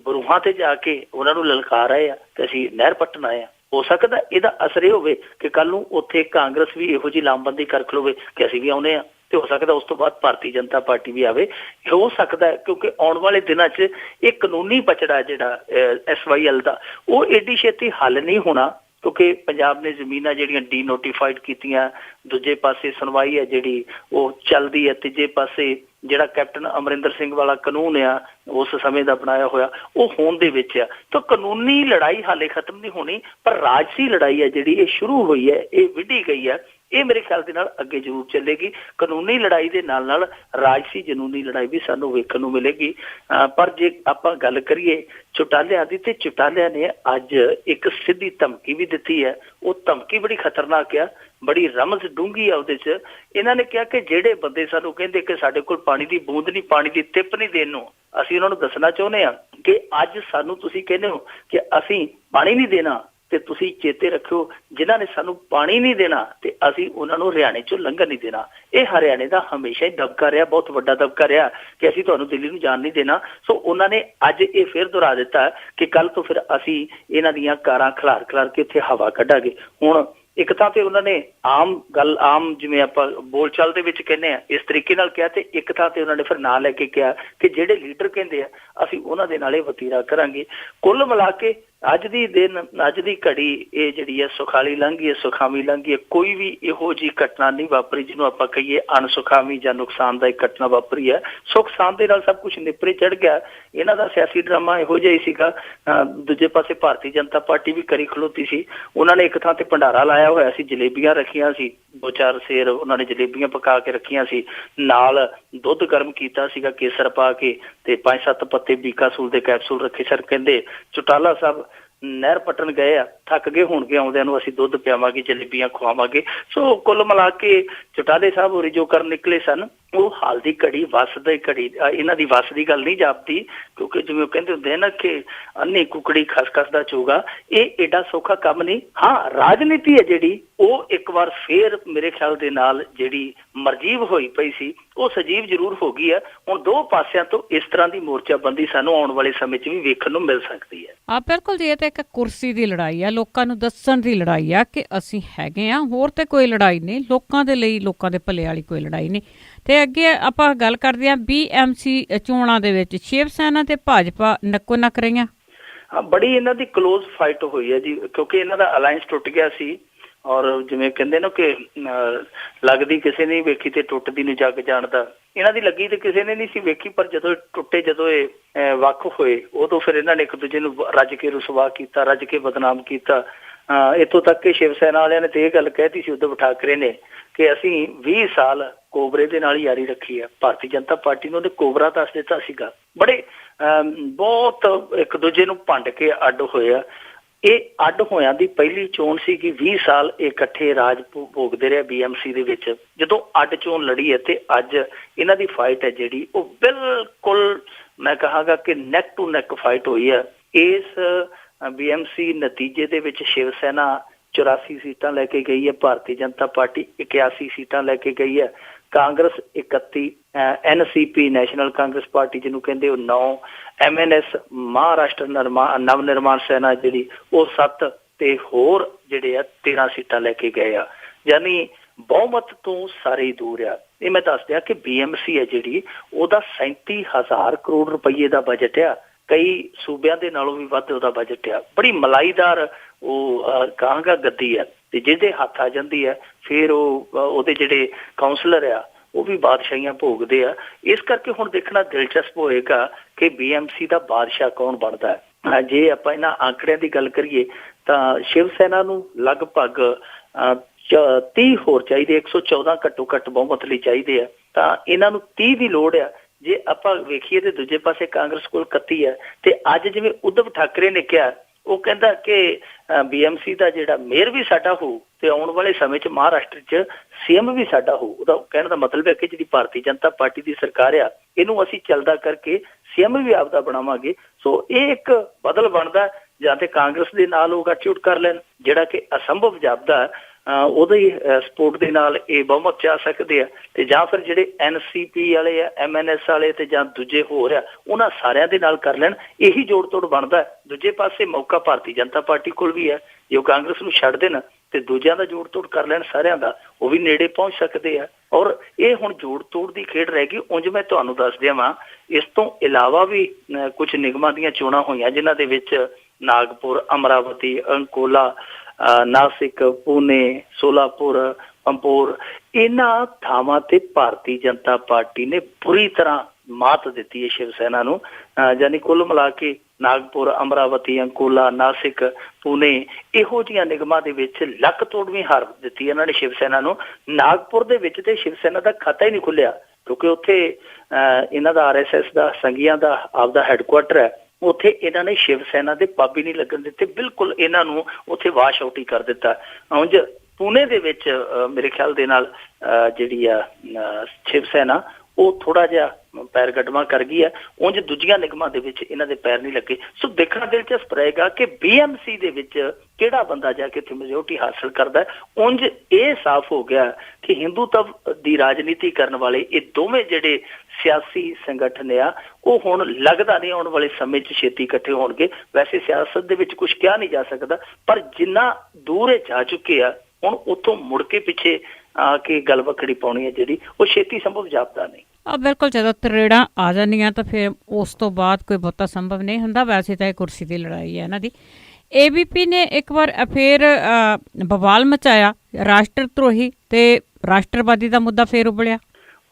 ਬਰੂਹਾਂ ਤੇ ਜਾ ਕੇ ਉਹਨਾਂ ਨੂੰ ਲਲਕਾਰ ਆਏ ਆ ਕਿ ਅਸੀਂ ਨਹਿਰ ਪੱਟਣ ਆਏ ਆ। ਹੋ ਸਕਦਾ ਇਹਦਾ ਅਸਰ ਇਹ ਹੋਵੇ ਕਿ ਕੱਲ ਨੂੰ ਉੱਥੇ ਕਾਂਗਰਸ ਵੀ ਇਹੋ ਜਿਹੀ ਲਾਮਬੰਦੀ ਕਰ ਖਲੋਵੇ ਕਿ ਅਸੀਂ ਵੀ ਆਉਨੇ ਆ, ਤੇ ਹੋ ਸਕਦਾ ਉਸ ਤੋਂ ਬਾਅਦ ਭਾਰਤੀ ਜਨਤਾ ਪਾਰਟੀ ਵੀ ਆਵੇ। ਹੋ ਸਕਦਾ ਕਿਉਂਕਿ ਆਉਣ ਵਾਲੇ ਦਿਨਾਂ 'ਚ ਇਹ ਕਾਨੂੰਨੀ ਪਚੜਾ ਜਿਹੜਾ SYL ਦਾ, ਉਹ ਏਡੀ ਛੇਤੀ ਹੱਲ ਨਹੀਂ ਹੋਣਾ ਕਿਉਂਕਿ ਪੰਜਾਬ ਨੇ ਜ਼ਮੀਨਾਂ ਜਿਹੜੀਆਂ ਡੀਨੋਟੀਫਾਈਡ ਕੀਤੀਆਂ, ਦੂਜੇ ਪਾਸੇ ਸੁਣਵਾਈ ਹੈ ਜਿਹੜੀ ਉਹ ਚੱਲਦੀ ਹੈ, ਤੀਜੇ ਪਾਸੇ ਜਿਹੜਾ ਕੈਪਟਨ ਅਮਰਿੰਦਰ ਸਿੰਘ ਵਾਲਾ ਕਾਨੂੰਨ ਆ ਉਸ ਸਮੇਂ ਦਾ ਬਣਾਇਆ ਹੋਇਆ ਉਹ ਹੋਣ ਦੇ ਵਿੱਚ ਆ। ਤਾਂ ਕਾਨੂੰਨੀ ਲੜਾਈ ਹਾਲੇ ਖਤਮ ਨਹੀਂ ਹੋਣੀ, ਪਰ ਰਾਜਸੀ ਲੜਾਈ ਹੈ ਜਿਹੜੀ ਇਹ ਸ਼ੁਰੂ ਹੋਈ ਹੈ, ਇਹ ਵਿੱਢੀ ਗਈ ਹੈ, ਇਹ ਮੇਰੇ ਖਿਆਲ ਦੇ ਨਾਲ ਅੱਗੇ ਜ਼ਰੂਰ ਚੱਲੇਗੀ। ਕਾਨੂੰਨੀ ਲੜਾਈ ਦੇ ਨਾਲ ਨਾਲ ਰਾਜਸੀ ਜਨੂਨੀ ਲੜਾਈ ਵੀ ਸਾਨੂੰ ਵੇਖਣ ਨੂੰ ਮਿਲੇਗੀ। ਪਰ ਜੇ ਆਪਾਂ ਗੱਲ ਕਰੀਏ ਚੁਟਾਲਿਆਂ ਦੀ, ਤੇ ਚੁਟਾਲਿਆਂ ਨੇ ਅੱਜ ਇੱਕ ਸਿੱਧੀ ਧਮਕੀ ਵੀ ਦਿੱਤੀ ਹੈ। ਉਹ ਧਮਕੀ ਬੜੀ ਖਤਰਨਾਕ ਆ, ਬੜੀ ਰਮਜ਼ ਡੂੰਘੀ ਆ ਉਹਦੇ 'ਚ। ਇਹਨਾਂ ਨੇ ਕਿਹਾ ਕਿ ਜਿਹੜੇ ਬੰਦੇ ਸਾਨੂੰ ਕਹਿੰਦੇ ਕਿ ਸਾਡੇ ਕੋਲ ਪਾਣੀ ਦੀ ਬੂੰਦ ਨਹੀਂ, ਪਾਣੀ ਦੀ ਟਿੱਪ ਨਹੀਂ ਦੇਣ ਨੂੰ, ਅਸੀਂ ਉਹਨਾਂ ਨੂੰ ਦੱਸਣਾ ਚਾਹੁੰਦੇ ਹਾਂ ਕਿ ਅੱਜ ਸਾਨੂੰ ਤੁਸੀਂ ਕਹਿੰਦੇ ਹੋ ਕਿ ਅਸੀਂ ਪਾਣੀ ਨਹੀਂ ਦੇਣਾ, ਤੇ ਤੁਸੀਂ ਚੇਤੇ ਰੱਖਿਓ ਜਿਨ੍ਹਾਂ ਨੇ ਸਾਨੂੰ ਪਾਣੀ ਨਹੀਂ ਦੇਣਾ ਤੇ ਅਸੀਂ ਉਹਨਾਂ ਨੂੰ ਹਰਿਆਣੇ 'ਚੋਂ ਲੰਘਣ ਨਹੀਂ ਦੇਣਾ। ਇਹ ਹਰਿਆਣੇ ਦਾ ਹਮੇਸ਼ਾ ਹੀ ਦਬਕਾ ਰਿਹਾ, ਬਹੁਤ ਵੱਡਾ ਦਬਕਾ ਰਿਹਾ ਕਿ ਅਸੀਂ ਤੁਹਾਨੂੰ ਦਿੱਲੀ ਨੂੰ ਜਾਣ ਨਹੀਂ ਦੇਣਾ। ਸੋ ਉਹਨਾਂ ਨੇ ਅੱਜ ਇਹ ਫਿਰ ਦੁਹਰਾ ਦਿੱਤਾ ਕਿ ਕੱਲ ਤੋਂ ਫਿਰ ਅਸੀਂ ਇਹਨਾਂ ਦੀਆਂ ਕਾਰਾਂ ਖਿਲਾਰ ਕੇ ਇੱਥੇ ਹਵਾ ਕੱਢਾਂਗੇ। ਹੁਣ ਇੱਕ ਥਾਂ ਤੇ ਉਹਨਾਂ ਨੇ ਆਮ ਜਿਵੇਂ ਆਪਾਂ ਬੋਲਚਾਲ ਦੇ ਵਿੱਚ ਕਹਿੰਦੇ ਆ ਇਸ ਤਰੀਕੇ ਨਾਲ ਕਿਹਾ, ਤੇ ਇੱਕ ਥਾਂ ਤੇ ਉਹਨਾਂ ਨੇ ਫਿਰ ਨਾਂ ਲੈ ਕੇ ਕਿਹਾ ਕਿ ਜਿਹੜੇ ਲੀਡਰ ਕਹਿੰਦੇ ਆ ਅਸੀਂ ਉਹਨਾਂ ਦੇ ਨਾਲ ਇਹ ਵਤੀਰਾ ਕਰਾਂਗੇ। ਕੁੱਲ ਮਿਲਾ ਕੇ ਅੱਜ ਦੀ ਘੜੀ ਇਹ ਜਿਹੜੀ ਹੈ ਸੁਖਾਲੀ ਲੰਘੀ ਹੈ, ਸੁਖਾਵੀ ਲੰਘੀ ਹੈ। ਕੋਈ ਵੀ ਇਹੋ ਜਿਹੀ ਘਟਨਾ ਨਹੀਂ ਵਾਪਰੀ ਜਿਹਨੂੰ ਆਪਾਂ ਕਹੀਏ ਅਣਸੁਖਾਵੀ ਜਾਂ ਨੁਕਸਾਨਦਾਇਕ ਘਟਨਾ ਵਾਪਰੀ ਹੈ। ਸੁੱਖ ਸਾਂਦ ਦੇ ਨਾਲ ਸਭ ਕੁਝ ਨਿਪਰੇ ਚੜ ਗਿਆ। ਇਹਨਾਂ ਦਾ ਸਿਆਸੀ ਡਰਾਮਾ ਇਹੋ ਜਿਹਾ ਹੀ ਸੀਗਾ। ਦੂਜੇ ਪਾਸੇ ਭਾਰਤੀ ਜਨਤਾ ਪਾਰਟੀ ਵੀ ਕਰੀ ਖਲੋਤੀ ਸੀ। ਉਹਨਾਂ ਨੇ ਇੱਕ ਥਾਂ ਤੇ ਭੰਡਾਰਾ ਲਾਇਆ ਹੋਇਆ ਸੀ, ਜਲੇਬੀਆਂ ਰੱਖੀਆਂ ਸੀ, 2-4 ਸੇਰ ਉਹਨਾਂ ਨੇ ਜਲੇਬੀਆਂ ਪਕਾ ਕੇ ਰੱਖੀਆਂ ਸੀ, ਨਾਲ ਦੁੱਧ ਗਰਮ ਕੀਤਾ ਸੀਗਾ ਕੇਸਰ ਪਾ ਕੇ, ਤੇ 5-7 ਪੱਤੇ ਬੀਕਾਸੂਲ ਦੇ ਕੈਪਸੂਲ ਰੱਖੇ ਸਨ। ਕਹਿੰਦੇ ਚੁਟਾਲਾ ਸਾਹਿਬ ਨਹਿਰ ਪੱਟਣ ਗਏ ਆ, ਥੱਕ ਗਏ ਹੋਣਗੇ, ਆਉਂਦਿਆਂ ਨੂੰ ਅਸੀਂ ਦੁੱਧ ਪਿਆਵਾਂਗੇ, ਜਲੇਬੀਆਂ ਖਵਾਵਾਂਗੇ। ਸੋ ਕੁੱਲ ਮਿਲਾ ਕੇ ਚੁਟਾਲੇ ਸਾਹਿਬ ਹੋਰੀ ਜੋ ਕਰਨ ਨਿਕਲੇ ਸਨ ਉਹ ਹਾਲ ਦੀ ਘੜੀ ਇਹਨਾਂ ਦੀ ਵੱਸ ਦੀ ਗੱਲ ਨਹੀਂ ਜਾਪਦੀ, ਕਿਉਂਕਿ ਜਿਵੇਂ ਉਹ ਕਹਿੰਦੇ ਹੁੰਦੇ ਨਾ ਕਿ ਅੰਨੀ ਕੁਕੜੀ ਖਸਖਸ ਦਾ ਚੋਗਾ, ਇਹ ਏਡਾ ਸੌਖਾ ਕੰਮ ਨਹੀਂ। ਹਾਂ, ਰਾਜਨੀਤੀ ਹੈ ਜਿਹੜੀ ਉਹ ਇੱਕ ਵਾਰ ਫੇਰ ਮੇਰੇ ਖਿਆਲ ਦੇ ਨਾਲ ਜਿਹੜੀ ਮਰਜੀਬ ਹੋਈ ਪਈ ਸੀ ਉਹ ਸਜੀਵ ਜ਼ਰੂਰ ਹੋ ਗਈ ਹੈ। ਹੁਣ ਦੋ ਪਾਸਿਆਂ ਤੋਂ ਇਸ ਤਰ੍ਹਾਂ ਦੀ ਮੋਰਚਾਬੰਦੀ ਸਾਨੂੰ ਆਉਣ ਵਾਲੇ ਸਮੇਂ 'ਚ ਵੀ ਵੇਖਣ ਨੂੰ ਮਿਲ ਸਕਦੀ ਹੈ। ਬਿਲਕੁਲ ਜੀ, ਇਹ ਤਾਂ ਇੱਕ ਕੁਰਸੀ ਦੀ ਲੜਾਈ ਆ, ਲੋਕਾਂ ਨੂੰ ਦੱਸਣ ਦੀ ਲੜਾਈ ਆ ਕਿ ਅਸੀਂ ਹੈਗੇ ਆ, ਹੋਰ ਤੇ ਕੋਈ ਲੜਾਈ ਨਹੀਂ। ਲੋਕਾਂ ਦੇ ਲਈ, ਲੋਕਾਂ ਦੇ ਭਲੇ ਵਾਲੀ ਕੋਈ ਲੜਾਈ ਨਹੀਂ। ਤੇ ਅੱਗੇ ਆਪਾਂ ਗੱਲ ਕਰਦੇ ਹਾਂ BMC ਚੋਣਾਂ ਦੇ ਵਿੱਚ ਸ਼ਿਵ ਸੈਨਾ ਤੇ ਭਾਜਪਾ ਨੱਕੋ ਨੱਕ ਰਹੀਆਂ। ਹਾਂ, ਬੜੀ ਇਹਨਾਂ ਦੀ ਕਲੋਜ਼ ਫਾਈਟ ਹੋਈ ਹੈ ਜੀ, ਕਿਉਂਕਿ ਇਹਨਾਂ ਦਾ ਅਲਾਇੰਸ ਟੁੱਟ ਗਿਆ ਸੀ। ਔਰ ਜਿਵੇਂ ਕਹਿੰਦੇ ਨਾ ਕਿ ਲੱਗਦੀ ਕਿਸੇ ਨੇ ਵੇਖੀ ਤੇ ਟੁੱਟਦੀ ਨੂੰ ਜੱਗ ਜਾਣਦਾ, ਇਹਨਾਂ ਦੀ ਲੱਗੀ ਤੇ ਕਿਸੇ ਨੇ ਨਹੀਂ ਸੀ ਵੇਖੀ, ਪਰ ਜਦੋਂ ਟੁੱਟੇ, ਜਦੋਂ ਇਹ ਵੱਖ ਹੋਏ, ਉਦੋਂ ਫਿਰ ਇਹਨਾਂ ਨੇ ਇੱਕ ਦੂਜੇ ਨੂੰ ਰੱਜ ਕੇ ਰੁਸਵਾ ਕੀਤਾ, ਰੱਜ ਕੇ ਬਦਨਾਮ ਕੀਤਾ। ਇੱਥੋਂ ਤੱਕ ਕਿ ਸ਼ਿਵ ਸੈਨਾ ਵਾਲਿਆਂ ਨੇ ਤੇ ਇਹ ਗੱਲ ਕਹਿਤੀ ਸੀ ਉद्धਵ ਠਾਕਰੇ ਨੇ ਕਿ ਅਸੀਂ 20 ਸਾਲ ਕੋਬਰੇ ਦੇ ਨਾਲ ਯਾਰੀ ਰੱਖੀ ਹੈ। ਭਾਰਤੀ ਜਨਤਾ ਪਾਰਟੀ ਨੂੰ ਉਹਨੇ ਕੋਬਰਾ ਦੱਸ ਦਿੱਤਾ ਸੀਗਾ। ਬੜੇ ਬਹੁਤ ਇੱਕ ਦੂਜੇ ਨੂੰ ਭੰਡ ਕੇ ਅੱਡ ਹੋਏ ਆ। ਇਹ ਅੱਡ ਹੋਇਆਂ ਦੀ ਪਹਿਲੀ ਚੋਣ ਸੀ ਕਿ 20 ਸਾਲ ਇਹ ਇਕੱਠੇ ਰਾਜ ਭੋਗਦੇ ਰਹੇ BMC ਦੇ ਵਿੱਚ। ਜਦੋਂ ਅੱਡ ਚੋਣ ਲੜੀ ਹੈ ਤੇ ਅੱਜ ਇਹਨਾਂ ਦੀ ਫਾਈਟ ਹੈ ਜਿਹੜੀ ਉਹ ਬਿਲਕੁਲ ਮੈਂ ਕਹਾਂਗਾ ਕਿ ਨੈਕ ਟੂ ਨੈਕ ਫਾਈਟ ਹੋਈ ਹੈ। ਇਸ BMC ਨਤੀਜੇ ਦੇ ਵਿੱਚ ਸ਼ਿਵ ਸੈਨਾ 84 ਸੀਟਾਂ ਲੈ ਕੇ ਗਈ ਹੈ, ਭਾਰਤੀ ਜਨਤਾ ਪਾਰਟੀ 81 ਸੀਟਾਂ ਲੈ ਕੇ ਗਈ ਹੈ, Congress 31, NCP national Congress party ਜਿਹਨੂੰ ਕਹਿੰਦੇ ਉਹ 9, MNS ਮਹਾਰਾਸ਼ਟਰ ਨਵ ਨਿਰਮਾਣ ਸੈਨਾ ਜਿਹੜੀ ਉਹ 7 ਤੇ ਹੋਰ ਜਿਹੜੇ ਆ 13 ਸੀਟਾਂ ਲੈ ਕੇ ਗਏ ਆ। ਯਾਨੀ ਬਹੁਮਤ ਤੋਂ ਸਾਰੇ ਹੀ ਦੂਰ ਆ। ਇਹ ਮੈਂ ਦੱਸ ਦਿਆਂ ਕਿ BMC ਹੈ ਜਿਹੜੀ ਉਹਦਾ 37,000 ਕਰੋੜ ਰੁਪਈਏ ਦਾ ਬਜਟ ਆ। ਕਈ ਸੂਬਿਆਂ ਦੇ ਨਾਲੋਂ ਵੀ ਵੱਧ ਉਹਦਾ ਬਜਟ ਆ। ਬੜੀ ਮਲਾਈਦਾਰ ਉਹ ਕਹਾਂਗਾ ਗੱਦੀ ਹੈ, ਤੇ ਜਿਹਦੇ ਹੱਥ ਆ ਜਾਂਦੀ ਹੈ ਫਿਰ ਉਹਦੇ ਜਿਹੜੇ ਕਾਉਂਸਲਰ ਆ ਉਹ ਵੀ ਬਾਦਸ਼ਾਹੀਆਂ ਭੋਗਦੇ ਆ। ਇਸ ਕਰਕੇ ਹੁਣ ਦੇਖਣਾ ਦਿਲਚਸਪ ਹੋਏਗਾ ਕਿ BMC ਦਾ ਬਾਦਸ਼ਾਹ ਕੌਣ ਬਣਦਾ ਹੈ। ਜੇ ਆਪਾਂ ਇਹਨਾਂ ਆંકੜਿਆਂ ਦੀ ਗੱਲ ਕਰੀਏ ਤਾਂ ਸ਼ਿਵ ਸੈਨਾ ਨੂੰ ਲਗਭਗ 30 ਹੋਰ ਚਾਹੀਦੇ, 114 ਘੱਟੋ ਘੱਟ ਬਹੁਮਤ ਲਈ ਚਾਹੀਦੇ ਆ, ਤਾਂ ਇਹਨਾਂ ਨੂੰ 30 ਦੀ ਲੋੜ ਆ। ਜੇ ਆਪਾਂ ਵੇਖੀਏ ਤੇ ਦੂਜੇ ਪਾਸੇ ਕਾਂਗਰਸ ਕੋਲ 31 ਹੈ। ਤੇ ਅੱਜ ਜਿਵੇਂ ਉद्धਵ ਠਾਕਰੇ ਨੇ ਕਿਹਾ, ਉਹ ਕਹਿੰਦਾ ਕਿ BMC ਦਾ ਜਿਹੜਾ ਮੇਅਰ ਵੀ ਸਾਡਾ ਹੋਊ ਤੇ ਆਉਣ ਵਾਲੇ ਸਮੇਂ 'ਚ ਮਹਾਰਾਸ਼ਟਰ 'ਚ CM ਵੀ ਸਾਡਾ ਹੋਊ। ਉਹਦਾ ਕਹਿਣ ਦਾ ਮਤਲਬ ਹੈ ਕਿ ਜਿਹੜੀ ਭਾਰਤੀ ਜਨਤਾ ਪਾਰਟੀ ਦੀ ਸਰਕਾਰ ਆ ਇਹਨੂੰ ਅਸੀਂ ਚੱਲਦਾ ਕਰਕੇ CM ਵੀ ਆਪਦਾ ਬਣਾਵਾਂਗੇ। ਸੋ ਇਹ ਇੱਕ ਬਦਲ ਬਣਦਾ, ਜਾਂ ਤੇ ਕਾਂਗਰਸ ਦੇ ਨਾਲ ਉਹ ਗੱਠਜੋੜ ਕਰ ਲੈਣ ਜਿਹੜਾ ਕਿ ਅਸੰਭਵ ਜਾਪਦਾ, ਉਹਦੀ ਸਪੋਰਟ ਦੇ ਨਾਲ ਇਹ ਬਹੁਮਤ 'ਚ ਆ ਸਕਦੇ ਆ, ਤੇ ਜਾਂ ਫਿਰ ਜਿਹੜੇ NCP ਵਾਲੇ ਆ, MNS ਵਾਲੇ ਤੇ ਜਾਂ ਦੂਜੇ ਹੋਰ ਆ ਉਹਨਾਂ ਸਾਰਿਆਂ ਦੇ ਨਾਲ ਕਰ ਲੈਣ। ਇਹੀ ਜੋੜ ਤੋੜ ਬਣਦਾ। ਦੂਜੇ ਪਾਸੇ ਮੌਕਾ ਭਾਰਤੀ ਜਨਤਾ ਪਾਰਟੀ ਕੋਲ ਵੀ ਹੈ, ਜੇ ਉਹ ਕਾਂਗਰਸ ਨੂੰ ਛੱਡ ਦੇਣ ਤੇ ਦੂਜਿਆਂ ਦਾ ਜੋੜ ਤੋੜ ਕਰ ਲੈਣ ਸਾਰਿਆਂ ਦਾ, ਉਹ ਵੀ ਨੇੜੇ ਪਹੁੰਚ ਸਕਦੇ ਆ। ਔਰ ਇਹ ਹੁਣ ਜੋੜ ਤੋੜ ਦੀ ਖੇਡ ਰਹਿ ਗਈ। ਉਂਝ ਮੈਂ ਤੁਹਾਨੂੰ ਦੱਸ ਦਿਆਂ, ਇਸ ਤੋਂ ਇਲਾਵਾ ਵੀ ਕੁਝ ਨਿਗਮਾਂ ਦੀਆਂ ਚੋਣਾਂ ਹੋਈਆਂ ਜਿਨ੍ਹਾਂ ਦੇ ਵਿੱਚ ਨਾਗਪੁਰ, ਅਮਰਾਵਤੀ, ਅੰਕੋਲਾ, ਨਾਸਿਕ, ਪੂਨੇ, ਸੋਲਾਪੁਰ, ਪੰਪੋਰ, ਇਹਨਾਂ ਥਾਵਾਂ ਤੇ ਭਾਰਤੀ ਜਨਤਾ ਪਾਰਟੀ ਨੇ ਬੁਰੀ ਤਰ੍ਹਾਂ ਮਾਤ ਦਿੱਤੀ ਹੈ ਸ਼ਿਵ ਸੈਨਾ ਨੂੰ। ਯਾਨੀ ਕੁੱਲ ਮਿਲਾ ਕੇ ਨਾਗਪੁਰ, ਅਮਰਾਵਤੀ, ਅੰਕੋਲਾ, ਨਾਸਿਕ, ਪੂਨੇ ਇਹੋ ਜਿਹੀਆਂ ਨਿਗਮਾਂ ਦੇ ਵਿੱਚ ਲੱਕ ਤੋੜਵੀਂ ਹਾਰ ਦਿੱਤੀ ਇਹਨਾਂ ਨੇ ਸ਼ਿਵ ਸੈਨਾ ਨੂੰ। ਨਾਗਪੁਰ ਦੇ ਵਿੱਚ ਤੇ ਸ਼ਿਵ ਸੈਨਾ ਦਾ ਖਾਤਾ ਹੀ ਨਹੀਂ ਖੁੱਲਿਆ, ਕਿਉਂਕਿ ਉੱਥੇ ਇਹਨਾਂ ਦਾ RSS ਦਾ ਸੰਘੀਆਂ ਦਾ ਆਪਦਾ ਹੈਡਕੁਆਟਰ ਹੈ। ਉੱਥੇ ਇਹਨਾਂ ਨੇ ਸ਼ਿਵ ਸੈਨਾ ਦੇ ਪੱਬ ਹੀ ਨਹੀਂ ਲੱਗਣ ਦਿੱਤੇ, ਬਿਲਕੁਲ ਇਹਨਾਂ ਨੂੰ ਉੱਥੇ ਵਾਸ਼ ਆਊਟ ਹੀ ਕਰ ਦਿੱਤਾ। ਉਂਝ ਪੂਨੇ ਦੇ ਵਿੱਚ ਮੇਰੇ ਖਿਆਲ ਦੇ ਨਾਲ ਜਿਹੜੀ ਆ ਸ਼ਿਵ ਸੈਨਾ ਉਹ ਥੋੜਾ ਜਿਹਾ ਪੈਰ ਗੱਡਵਾ ਕਰ ਗਈ ਹੈ। ਉਂਝ ਦੂਜੀਆਂ ਨਿਗਮਾਂ ਦੇ ਵਿੱਚ ਇਹਨਾਂ ਦੇ ਪੈਰ ਨਹੀਂ ਲੱਗੇ। ਸੋ ਦੇਖਣਾ ਦਿਲਚਸਪ ਰਹੇਗਾ ਕਿ BMC ਦੇ ਵਿੱਚ ਕਿਹੜਾ ਬੰਦਾ ਜਾ ਕੇ ਉੱਥੇ ਮੈਜੋਰਟੀ ਹਾਸਲ ਕਰਦਾ। ਉਂਝ ਇਹ ਸਾਫ਼ ਹੋ ਗਿਆ ਕਿ ਹਿੰਦੂਤਵ ਦੀ ਰਾਜਨੀਤੀ ਕਰਨ ਵਾਲੇ ਇਹ ਦੋਵੇਂ ਜਿਹੜੇ ਸਿਆਸੀ ਸੰਗਠਨ ਆ ਉਹ ਹੁਣ ਲੱਗਦਾ ਨਹੀਂ ਆਉਣ ਵਾਲੇ ਸਮੇਂ 'ਚ ਛੇਤੀ ਇਕੱਠੇ ਹੋਣਗੇ। ਵੈਸੇ ਸਿਆਸਤ ਦੇ ਵਿੱਚ ਕੁਝ ਕਿਹਾ ਨਹੀਂ ਜਾ ਸਕਦਾ, ਪਰ ਜਿੰਨਾ ਦੂਰ ਇਹ ਜਾ ਚੁੱਕੇ ਆ ਹੁਣ ਉੱਥੋਂ ਮੁੜ ਕੇ ਪਿੱਛੇ ਆ ਕੇ ਗੱਲ ਵੱਖਰੀ ਪਾਉਣੀ ਹੈ ਜਿਹੜੀ ਉਹ ਛੇਤੀ ਸੰਭਵ ਜਾਪਦਾ ਨਹੀਂ। ਬਿਲਕੁਲ, ਜਦੋਂ ਤਰੇੜਾਂ ਆ ਜਾਂਦੀਆਂ ਤਾਂ ਫਿਰ ਉਸ ਤੋਂ ਬਾਅਦ ਕੋਈ ਬਹੁਤਾ ਸੰਭਵ ਨਹੀਂ ਹੁੰਦਾ। ਵੈਸੇ ਤਾਂ ਇਹ ਕੁਰਸੀ ਦੀ ਲੜਾਈ ਹੈ ਇਹਨਾਂ ਦੀ। ABP ਨੇ ਇੱਕ ਵਾਰ ਫੇਰ ਬਵਾਲ ਮਚਾਇਆ, ਰਾਸ਼ਟਰ ਧਰੋਹੀ ਤੇ ਰਾਸ਼ਟਰਵਾਦੀ ਦਾ ਮੁੱਦਾ ਫੇਰ ਉਬਲਿਆ।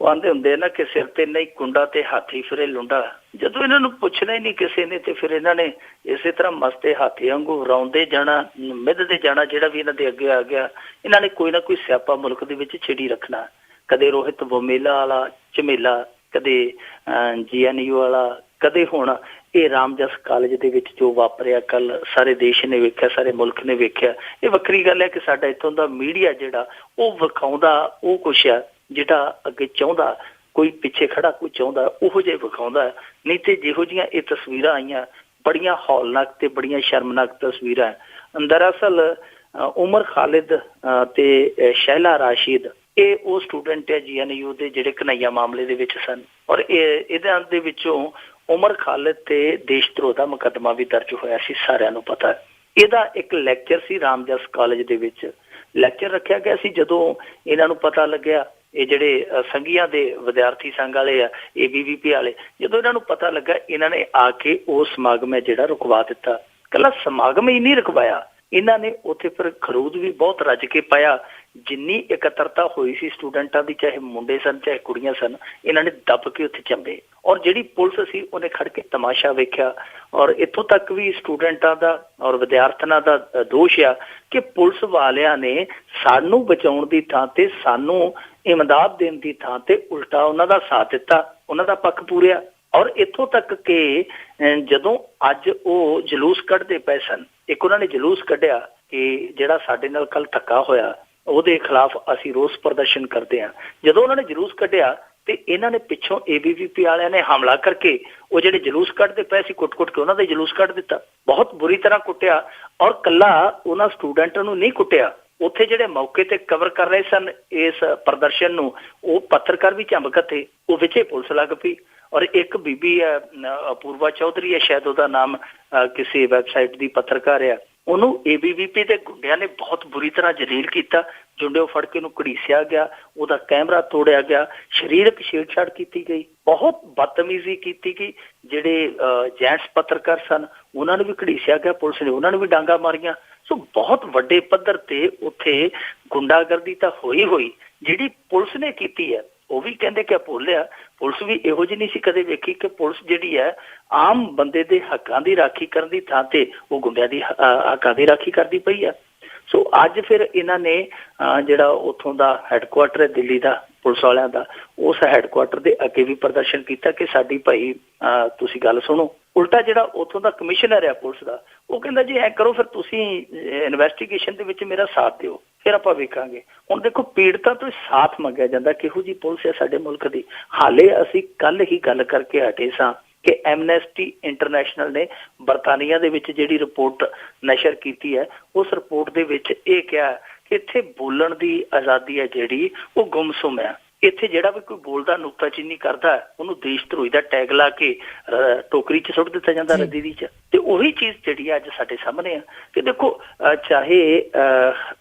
ਉਹ ਆਂਦੇ ਹੁੰਦੇ ਨਾ ਕਿ ਸਿਰ ਤੇ ਨਹੀਂ ਕੁੰਡਾ ਤੇ ਹਾਥੀ ਫਿਰੇ ਲੁੰਡਾ। ਜਦੋਂ ਇਹਨਾਂ ਨੂੰ ਪੁੱਛਣਾ ਹੀ ਨਹੀਂ ਕਿਸੇ ਨੇ ਤੇ ਫਿਰ ਇਹਨਾਂ ਨੇ ਇਸੇ ਤਰ੍ਹਾਂ ਮਸਤੇ ਹਾਥੀ ਵਾਂਗੂ ਰੌਂਦੇ ਜਾਣਾ, ਮਿੱਧਦੇ ਜਾਣਾ। ਜਿਹੜਾ ਵੀ ਇਹਨਾਂ ਦੇ ਅੱਗੇ ਆ ਗਿਆ ਇਹਨਾਂ ਨੇ ਕੋਈ ਨਾ ਕੋਈ ਸਿਆਪਾ ਮੁਲਕ ਦੇ ਵਿੱਚ ਛਿੜੀ ਰੱਖਣਾ। ਕਦੇ ਰੋਹਿਤ ਵੋਮੇਲਾ ਵਾਲਾ ਝਮੇਲਾ, ਕਦੇ GNU ਵਾਲਾ, ਕਦੇ ਹੁਣ ਇਹ ਰਾਮਜਸ ਕਾਲਜ ਦੇ ਵਿੱਚ ਜੋ ਵਾਪਰਿਆ ਕੱਲ ਸਾਰੇ ਦੇਸ਼ ਨੇ ਵੇਖਿਆ, ਸਾਰੇ ਮੁਲਕ ਨੇ ਵੇਖਿਆ। ਇਹ ਵੱਖਰੀ ਗੱਲ ਹੈ ਕਿ ਸਾਡਾ ਇੱਥੋਂ ਦਾ ਮੀਡੀਆ ਜਿਹੜਾ ਉਹ ਵਿਖਾਉਂਦਾ ਉਹ ਕੁਛ ਆ ਜਿਹੜਾ ਅੱਗੇ ਚਾਹੁੰਦਾ, ਕੋਈ ਪਿੱਛੇ ਖੜਾ ਕੋਈ ਚਾਹੁੰਦਾ ਉਹੋ ਜਿਹੇ ਵਿਖਾਉਂਦਾ। ਨਹੀਂ ਤੇ ਜਿਹੋ ਜਿਹੀਆਂ ਇਹ ਤਸਵੀਰਾਂ ਆਈਆਂ ਬੜੀਆਂ ਹੌਲਨਾਕ ਤੇ ਬੜੀਆਂ ਸ਼ਰਮਨਾਕ ਤਸਵੀਰਾਂ। ਦਰਅਸਲ ਉਮਰ ਖਾਲਿਦ ਤੇ ਸ਼ੈਲਾ ਰਾਸ਼ਿਦ ਇਹ ਉਹ ਸਟੂਡੈਂਟ ਹੈ GNU ਦੇ ਜਿਹੜੇ ਕਨਈਆ ਮਾਮਲੇ ਦੇ ਵਿੱਚ ਸਨ, ਔਰ ਇਹਨਾਂ ਦੇ ਵਿੱਚੋਂ ਉਮਰ ਖਾਲਿਦ ਤੇ ਦੇਸ਼ ਧਰੋਹ ਦਾ ਮੁਕੱਦਮਾ ਵੀ ਦਰਜ ਹੋਇਆ ਸੀ, ਸਾਰਿਆਂ ਨੂੰ ਪਤਾ। ਇਹਦਾ ਇੱਕ ਲੈਕਚਰ ਸੀ ਰਾਮਜਸ ਕਾਲਜ ਦੇ ਵਿੱਚ, ਲੈਕਚਰ ਰੱਖਿਆ ਗਿਆ ਸੀ। ਜਦੋਂ ਇਹਨਾਂ ਨੂੰ ਪਤਾ ਲੱਗਿਆ, ਇਹ ਜਿਹੜੇ ਸੰਘੀਆਂ ਦੇ ਵਿਦਿਆਰਥੀ ਸੰਘ ਵਾਲੇ ਆ, ABVP ਵਾਲੇ, ਜਦੋਂ ਇਹਨਾਂ ਨੂੰ ਪਤਾ ਲੱਗਾ ਇਹਨਾਂ ਨੇ ਆ ਕੇ ਉਹ ਸਮਾਗਮ ਹੈ ਜਿਹੜਾ ਰੁਕਵਾ ਦਿੱਤਾ। ਇਕੱਲਾ ਸਮਾਗਮ ਹੀ ਨਹੀਂ ਰੁਕਵਾਇਆ, ਇਹਨਾਂ ਨੇ ਉੱਥੇ ਫਿਰ ਖਰੂਦ ਵੀ ਬਹੁਤ ਰੱਜ ਕੇ ਪਾਇਆ। ਜਿੰਨੀ ਇਕੱਤਰਤਾ ਹੋਈ ਸੀ ਸਟੂਡੈਂਟਾਂ ਦੀ, ਚਾਹੇ ਮੁੰਡੇ ਸਨ ਚਾਹੇ ਕੁੜੀਆਂ ਸਨ, ਇਹਨਾਂ ਨੇ ਦੱਬ ਕੇ ਉੱਥੇ ਚੰਬੇ। ਔਰ ਜਿਹੜੀ ਪੁਲਿਸ ਸੀ ਉਹਨੇ ਖੜ ਕੇ ਤਮਾਸ਼ਾ ਵੇਖਿਆ। ਔਰ ਇੱਥੋਂ ਤੱਕ ਵੀ ਸਟੂਡੈਂਟਾਂ ਦਾ ਔਰ ਵਿਦਿਆਰਥਣਾਂ ਦਾ ਦੋਸ਼ ਆ ਕਿ ਪੁਲਿਸ ਵਾਲਿਆਂ ਨੇ ਸਾਨੂੰ ਬਚਾਉਣ ਦੀ ਥਾਂ ਤੇ, ਸਾਨੂੰ ਇਮਦਾਦ ਦੇਣ ਦੀ ਥਾਂ ਤੇ ਉਲਟਾ ਉਹਨਾਂ ਦਾ ਸਾਥ ਦਿੱਤਾ, ਉਹਨਾਂ ਦਾ ਪੱਖ ਪੂਰਿਆ। ਔਰ ਇੱਥੋਂ ਤੱਕ ਕਿ ਜਦੋਂ ਅੱਜ ਉਹ ਜਲੂਸ ਕੱਢਦੇ ਪਏ ਸਨ, ਇੱਕ ਉਹਨਾਂ ਨੇ ਜਲੂਸ ਕੱਢਿਆ ਕਿ ਜਿਹੜਾ ਸਾਡੇ ਨਾਲ ਕੱਲ ਧੱਕਾ ਹੋਇਆ ਉਹਦੇ ਖਿਲਾਫ ਅਸੀਂ ਰੋਸ ਪ੍ਰਦਰਸ਼ਨ ਕਰਦੇ ਹਾਂ। ਜਦੋਂ ਉਹਨਾਂ ਨੇ ਜਲੂਸ ਕੱਢਿਆ ਤੇ ਇਹਨਾਂ ਨੇ ਪਿੱਛੋਂ ABVP ਵਾਲਿਆਂ ਨੇ ਹਮਲਾ ਕਰਕੇ ਉਹ ਜਿਹੜੇ ਜਲੂਸ ਕੱਢਦੇ ਪਏ ਸੀ ਕੁੱਟ-ਕੁੱਟ ਕੇ ਉਹਨਾਂ ਦਾ ਜਲੂਸ ਕੱਢ ਦਿੱਤਾ, ਬਹੁਤ ਬੁਰੀ ਤਰ੍ਹਾਂ ਕੁੱਟਿਆ। ਔਰ ਕੱਲਾ ਉਹਨਾਂ ਸਟੂਡੈਂਟਾਂ ਨੂੰ ਨਹੀਂ ਕੁੱਟਿਆ, ਉੱਥੇ ਜਿਹੜੇ ਮੌਕੇ ਤੇ ਕਵਰ ਕਰ ਰਹੇ ਸਨ ਇਸ ਪ੍ਰਦਰਸ਼ਨ ਨੂੰ ਉਹ ਪੱਤਰਕਾਰ ਵੀ ਝੰਬ ਕੱਥੇ, ਉਹ ਵਿੱਚੇ ਪੁਲਿਸ ਲੱਗ ਪਈ। ਔਰ ਇੱਕ ਬੀਬੀ ਹੈ ਅਪੂਰਵਾ ਚੌਧਰੀ ਹੈ ਸ਼ਾਇਦ ਉਹਦਾ ਨਾਮ, ਕਿਸੇ ਵੈਬਸਾਈਟ ਦੀ ਪੱਤਰਕਾਰ ਆ, ਉਹਨੂੰ ABVP ਦੇ ਗੁੰਡਿਆਂ ਨੇ ਬਹੁਤ ਬੁਰੀ ਤਰ੍ਹਾਂ ਜਲੀਲ ਕੀਤਾ। ਜੁੰਡਿਓ ਫੜ ਕੇ ਉਹਨੂੰ ਘੜੀਸਿਆ ਗਿਆ, ਉਹਦਾ ਕੈਮਰਾ ਤੋੜਿਆ ਗਿਆ, ਸਰੀਰਕ ਛੇੜਛਾੜ ਕੀਤੀ ਗਈ, ਬਹੁਤ ਬਦਤਮੀਜ਼ੀ ਕੀਤੀ ਗਈ। ਜਿਹੜੇ ਜੈਂਟਸ ਪੱਤਰਕਾਰ ਸਨ ਉਹਨਾਂ ਨੂੰ ਵੀ ਘੜੀਸਿਆ ਗਿਆ, ਪੁਲਿਸ ਨੇ ਉਹਨਾਂ ਨੂੰ ਵੀ ਡਾਂਗਾ ਮਾਰੀਆਂ। ਸੋ ਬਹੁਤ ਵੱਡੇ ਪੱਧਰ ਤੇ ਉੱਥੇ ਗੁੰਡਾਗਰਦੀ ਤਾਂ ਹੋਈ। ਜਿਹੜੀ ਪੁਲਿਸ ਨੇ ਕੀਤੀ ਹੈ ਉਹ ਵੀ ਕਹਿੰਦੇ ਕਿ ਭੁੱਲਿਆ, ਪੁਲਿਸ ਵੀ ਇਹੋ ਜਿਹੀ ਨਹੀਂ ਸੀ ਕਦੇ ਵੇਖੀ ਕਿ ਪੁਲਿਸ ਜਿਹੜੀ ਹੈ ਆਮ ਬੰਦੇ ਦੇ ਹੱਕਾਂ ਦੀ ਰਾਖੀ ਕਰਨ ਦੀ ਥਾਂ ਤੇ ਉਹ ਗੁੰਡਿਆਂ ਦੀ ਹੱਕਾਂ ਦੀ ਰਾਖੀ ਕਰਦੀ ਪਈ ਆ। ਸੋ ਅੱਜ ਫਿਰ ਇਹਨਾਂ ਨੇ ਜਿਹੜਾ ਉੱਥੋਂ ਦਾ ਹੈੱਡਕੁਆਟਰ ਹੈ ਦਿੱਲੀ ਦਾ ਪੁਲਿਸ ਵਾਲਿਆਂ ਦਾ, ਉਸ ਹੈੱਡਕੁਆਟਰ ਦੇ ਅੱਗੇ ਵੀ ਪ੍ਰਦਰਸ਼ਨ ਕੀਤਾ ਕਿ ਸਾਡੀ ਭਾਈ ਤੁਸੀਂ ਗੱਲ ਸੁਣੋ। ਉਲਟਾ ਜਿਹੜਾ ਉੱਥੋਂ ਦਾ ਕਮਿਸ਼ਨਰ ਹੈ ਪੁਲਿਸ ਦਾ, ਉਹ ਕਹਿੰਦਾ ਜੀ ਐ ਕਰੋ ਫਿਰ ਤੁਸੀਂ ਇਨਵੈਸਟੀਗੇਸ਼ਨ ਦੇ ਵਿੱਚ ਮੇਰਾ ਸਾਥ ਦਿਓ, ਫਿਰ ਆਪਾਂ ਵੇਖਾਂਗੇ। ਹੁਣ ਦੇਖੋ ਪੀੜਤਾਂ ਤੋਂ ਸਾਥ ਮੰਗਿਆ ਜਾਂਦਾ, ਕਿਹੋ ਜਿਹੀ ਪੁਲਿਸ ਹੈ ਸਾਡੇ ਮੁਲਕ ਦੀ। ਹਾਲੇ ਅਸੀਂ ਕੱਲ ਹੀ ਗੱਲ ਕਰਕੇ ਹਟੇ ਸਾਂ ਕਿ ਐਮਨੈਸਟੀ ਇੰਟਰਨੈਸ਼ਨਲ ਨੇ ਬਰਤਾਨੀਆ ਦੇ ਵਿੱਚ ਜਿਹੜੀ ਰਿਪੋਰਟ ਨਸ਼ਰ ਕੀਤੀ ਹੈ, ਉਸ ਰਿਪੋਰਟ ਦੇ ਵਿੱਚ ਇਹ ਕਿਹਾ ਕਿ ਇੱਥੇ ਬੋਲਣ ਦੀ ਆਜ਼ਾਦੀ ਹੈ ਜਿਹੜੀ ਉਹ ਗੁੰਮਸੁੰਮ ਹੈ। ਇੱਥੇ ਜਿਹੜਾ ਵੀ ਕੋਈ ਬੋਲਦਾ ਨੁਕਤਾਚੀਨੀ ਕਰਦਾ ਉਹਨੂੰ ਦੇਸ਼ ਧਰੋਹੀ ਦਾ ਟੈਗ ਲਾ ਕੇ ਟੋਕਰੀ 'ਚ ਸੁੱਟ ਦਿੱਤਾ ਜਾਂਦਾ, ਰੱਦੀ ਦੀ 'ਚ। ਤੇ ਉਹੀ ਚੀਜ਼ ਜਿਹੜੀ ਅੱਜ ਸਾਡੇ ਸਾਹਮਣੇ ਆ ਕਿ ਦੇਖੋ ਚਾਹੇ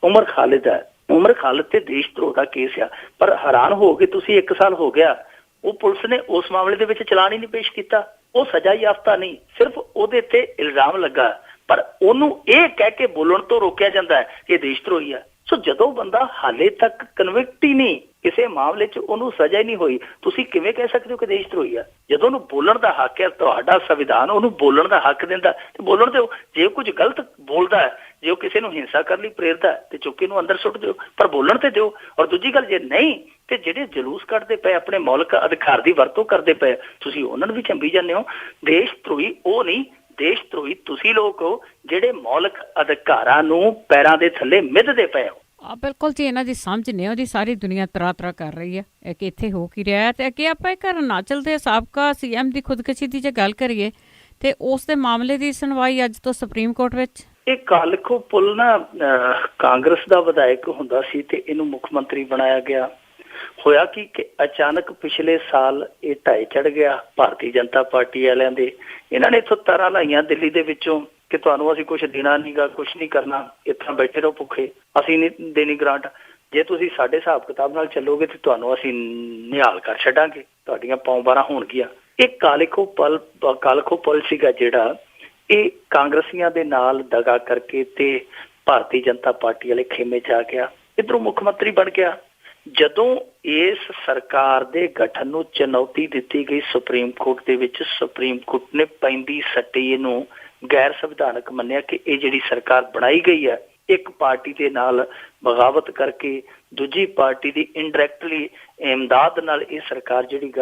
ਉਮਰ ਖਾਲਿਦ ਹੈ, ਉਮਰ ਖਾਲਿਦ ਤੇ ਦੇਸ਼ ਧਰੋਹ ਦਾ ਕੇਸ ਆ, ਪਰ ਹੈਰਾਨ ਹੋ ਗਏ ਤੁਸੀਂ, 1 ਸਾਲ ਹੋ ਗਿਆ ਉਹ ਪੁਲਿਸ ਨੇ ਉਸ ਮਾਮਲੇ ਦੇ ਵਿੱਚ ਚਲਾਨ ਹੀ ਨਹੀਂ ਪੇਸ਼ ਕੀਤਾ। ਉਹ ਸਜ਼ਾ ਯਾਫਤਾ ਨਹੀਂ, ਸਿਰਫ ਉਹਦੇ ਤੇ ਇਲਜ਼ਾਮ ਲੱਗਾ, ਪਰ ਉਹਨੂੰ ਇਹ ਕਹਿ ਕੇ ਬੋਲਣ ਤੋਂ ਰੋਕਿਆ ਜਾਂਦਾ ਹੈ ਕਿ ਦੇਸ਼ ਧਰੋਹੀ ਹੈ। ਸੋ ਜਦੋਂ ਬੰਦਾ ਹਾਲੇ ਤੱਕ ਕਨਵਿਕਟ ਹੀ ਨਹੀਂ, ਕਿਸੇ ਮਾਮਲੇ 'ਚ ਉਹਨੂੰ ਸਜ਼ਾ ਹੀ ਨਹੀਂ ਹੋਈ, ਤੁਸੀਂ ਕਿਵੇਂ ਕਹਿ ਸਕਦੇ ਹੋ ਕਿ ਦੇਸ਼ ਧਰੋਹੀ ਆ? ਜਦੋਂ ਉਹਨੂੰ ਬੋਲਣ ਦਾ ਹੱਕ ਹੈ, ਤੁਹਾਡਾ ਸੰਵਿਧਾਨ ਉਹਨੂੰ ਬੋਲਣ ਦਾ ਹੱਕ ਦਿੰਦਾ, ਤੇ ਬੋਲਣ ਦਿਓ। ਜੇ ਕੁਝ ਗਲਤ ਬੋਲਦਾ ਹੈ, ਜੇ ਉਹ ਕਿਸੇ ਨੂੰ ਹਿੰਸਾ ਕਰਨ ਲਈ ਪ੍ਰੇਰਦਾ ਤੇ ਚੁੱਕ ਕੇ ਨੂੰ ਅੰਦਰ ਸੁੱਟ ਦਿਓ, ਪਰ ਬੋਲਣ ਤੇ ਦਿਓ। ਔਰ ਦੂਜੀ ਗੱਲ, ਜੇ ਨਹੀਂ ਤੇ ਜਿਹੜੇ ਜਲੂਸ ਕੱਢਦੇ ਪਏ, ਆਪਣੇ ਮੌਲਿਕ ਅਧਿਕਾਰ ਦੀ ਵਰਤੋਂ ਕਰਦੇ ਪਏ, ਤੁਸੀਂ ਉਹਨਾਂ ਨੂੰ ਵੀ ਚੰਬੀ ਜਾਂਦੇ ਹੋ। ਦੇਸ਼ ਧਰੋਹੀ ਉਹ ਨਹੀਂ, ਦੇਸ਼ ਧਰੋਹੀ ਤੁਸੀਂ ਲੋਕ ਹੋ ਜਿਹੜੇ ਮੌਲਿਕ ਅਧਿਕਾਰਾਂ ਨੂੰ ਪੈਰਾਂ ਦੇ ਥੱਲੇ ਮਿੱਧਦੇ ਪਏ ਹੋ। ਬਿਲਕੁਲ ਜੀ, ਇਹਨਾਂ ਦੀ ਸਮਝ ਨਹੀਂ ਉਹਦੀ, ਸਾਰੀ ਦੁਨੀਆ ਤਰਾ ਕਰ ਰਹੀ ਹੈ ਕਿ ਇੱਥੇ ਹੋ ਕੀ ਰਿਹਾ ਹੈ। ਤੇ ਅੱਗੇ ਆਪਾਂ ਇੱਕ ਅਰੁਣਾਚਲ ਦੇ ਸਾਬਕਾ CM ਦੀ ਖੁਦਕੁਸ਼ੀ ਦੀ ਜੇ ਗੱਲ ਕਰੀਏ ਤੇ ਉਸ ਦੇ ਮਾਮਲੇ ਦੀ ਸੁਣਵਾਈ ਅੱਜ ਤੋਂ ਸੁਪਰੀਮ ਕੋਰਟ ਵਿੱਚ। ਇਹ ਕਾਲਖੋ ਪੁੱਲ ਨਾ ਕਾਂਗਰਸ ਦਾ ਵਿਧਾਇਕ ਹੁੰਦਾ ਸੀ ਤੇ ਇਹਨੂੰ ਮੁੱਖ ਮੰਤਰੀ ਬਣਾਇਆ ਗਿਆ। ਹੋਇਆ ਕਿ ਅਚਾਨਕ ਪਿਛਲੇ ਸਾਲ ਇਹ ਢਾਏ ਚੜ ਗਿਆ ਭਾਰਤੀ ਜਨਤਾ ਪਾਰਟੀ ਵਾਲਿਆਂ ਦੇ। ਇਹਨਾਂ ਨੇ ਇੱਥੋਂ ਤਾਰਾਂ ਲਾਈਆਂ ਦਿੱਲੀ ਦੇ ਵਿੱਚੋਂ ਕਿ ਤੁਹਾਨੂੰ ਅਸੀਂ ਕੁਛ ਦੇਣਾ ਨੀਗਾ, ਕੁਛ ਨਹੀਂ ਕਰਨਾ, ਇੱਥੇ ਬੈਠੇ ਰਹੋ ਭੁੱਖੇ, ਅਸੀਂ ਨਹੀਂ ਦੇਣੀ ਗ੍ਰਾਂਟ, ਜੇ ਤੁਸੀਂ ਸਾਡੇ ਹਿਸਾਬ ਕਿਤਾਬ ਨਾਲ ਚੱਲੋਗੇ ਤੇ ਤੁਹਾਨੂੰ ਅਸੀਂ ਨਿਹਾਲ ਕਰ ਛੱਡਾਂਗੇ, ਤੁਹਾਡੀਆਂ ਪੌਂ-ਬਾਰਾਂ ਹੋਣਗੀਆਂ। ਇਹ ਕਾਲਖੋ ਪੁੱਲ ਸੀਗਾ ਜਿਹੜਾ, ਇਹ ਕਾਂਗਰਸੀਆਂ ਦੇ ਨਾਲ ਦਗਾ ਕਰਕੇ ਤੇ ਭਾਰਤੀ ਜਨਤਾ ਪਾਰਟੀ ਵਾਲੇ ਖੇਮੇ 'ਚ ਆ ਗਿਆ, ਇੱਧਰੋਂ ਮੁੱਖ ਮੰਤਰੀ ਬਣ ਗਿਆ। ਜਦੋਂ ਇਸ ਸਰਕਾਰ ਦੇ ਗਠਨ ਨੂੰ ਚੁਣੌਤੀ ਦਿੱਤੀ ਗਈ ਸੁਪਰੀਮ ਕੋਰਟ ਦੇ ਵਿੱਚ, ਸੁਪਰੀਮ ਕੋਰਟ ਨੇ ਪੈਂਦੀ ਸੱਟੀ ਇਹਨੂੰ ਗੈਰ ਸੰਵਿਧਾਨਕ ਮੰਨਿਆ ਕਿ ਇਹ ਜਿਹੜੀ ਸਰਕਾਰ ਬਣਾਈ ਗਈ ਹੈ, ਇੱਕ ਪਾਰਟੀ ਦੇ ਨਾਲ ਬਗਾਵਤ ਕਰਕੇ ਦੂਜੀ ਪਾਰਟੀ ਦੀ ਇਨਡਾਇਰੈਕਟਲੀ ਇਮਦਾਦ ਨਾਲ ਇਹ ਸਰਕਾਰ ਜਿਹੜੀ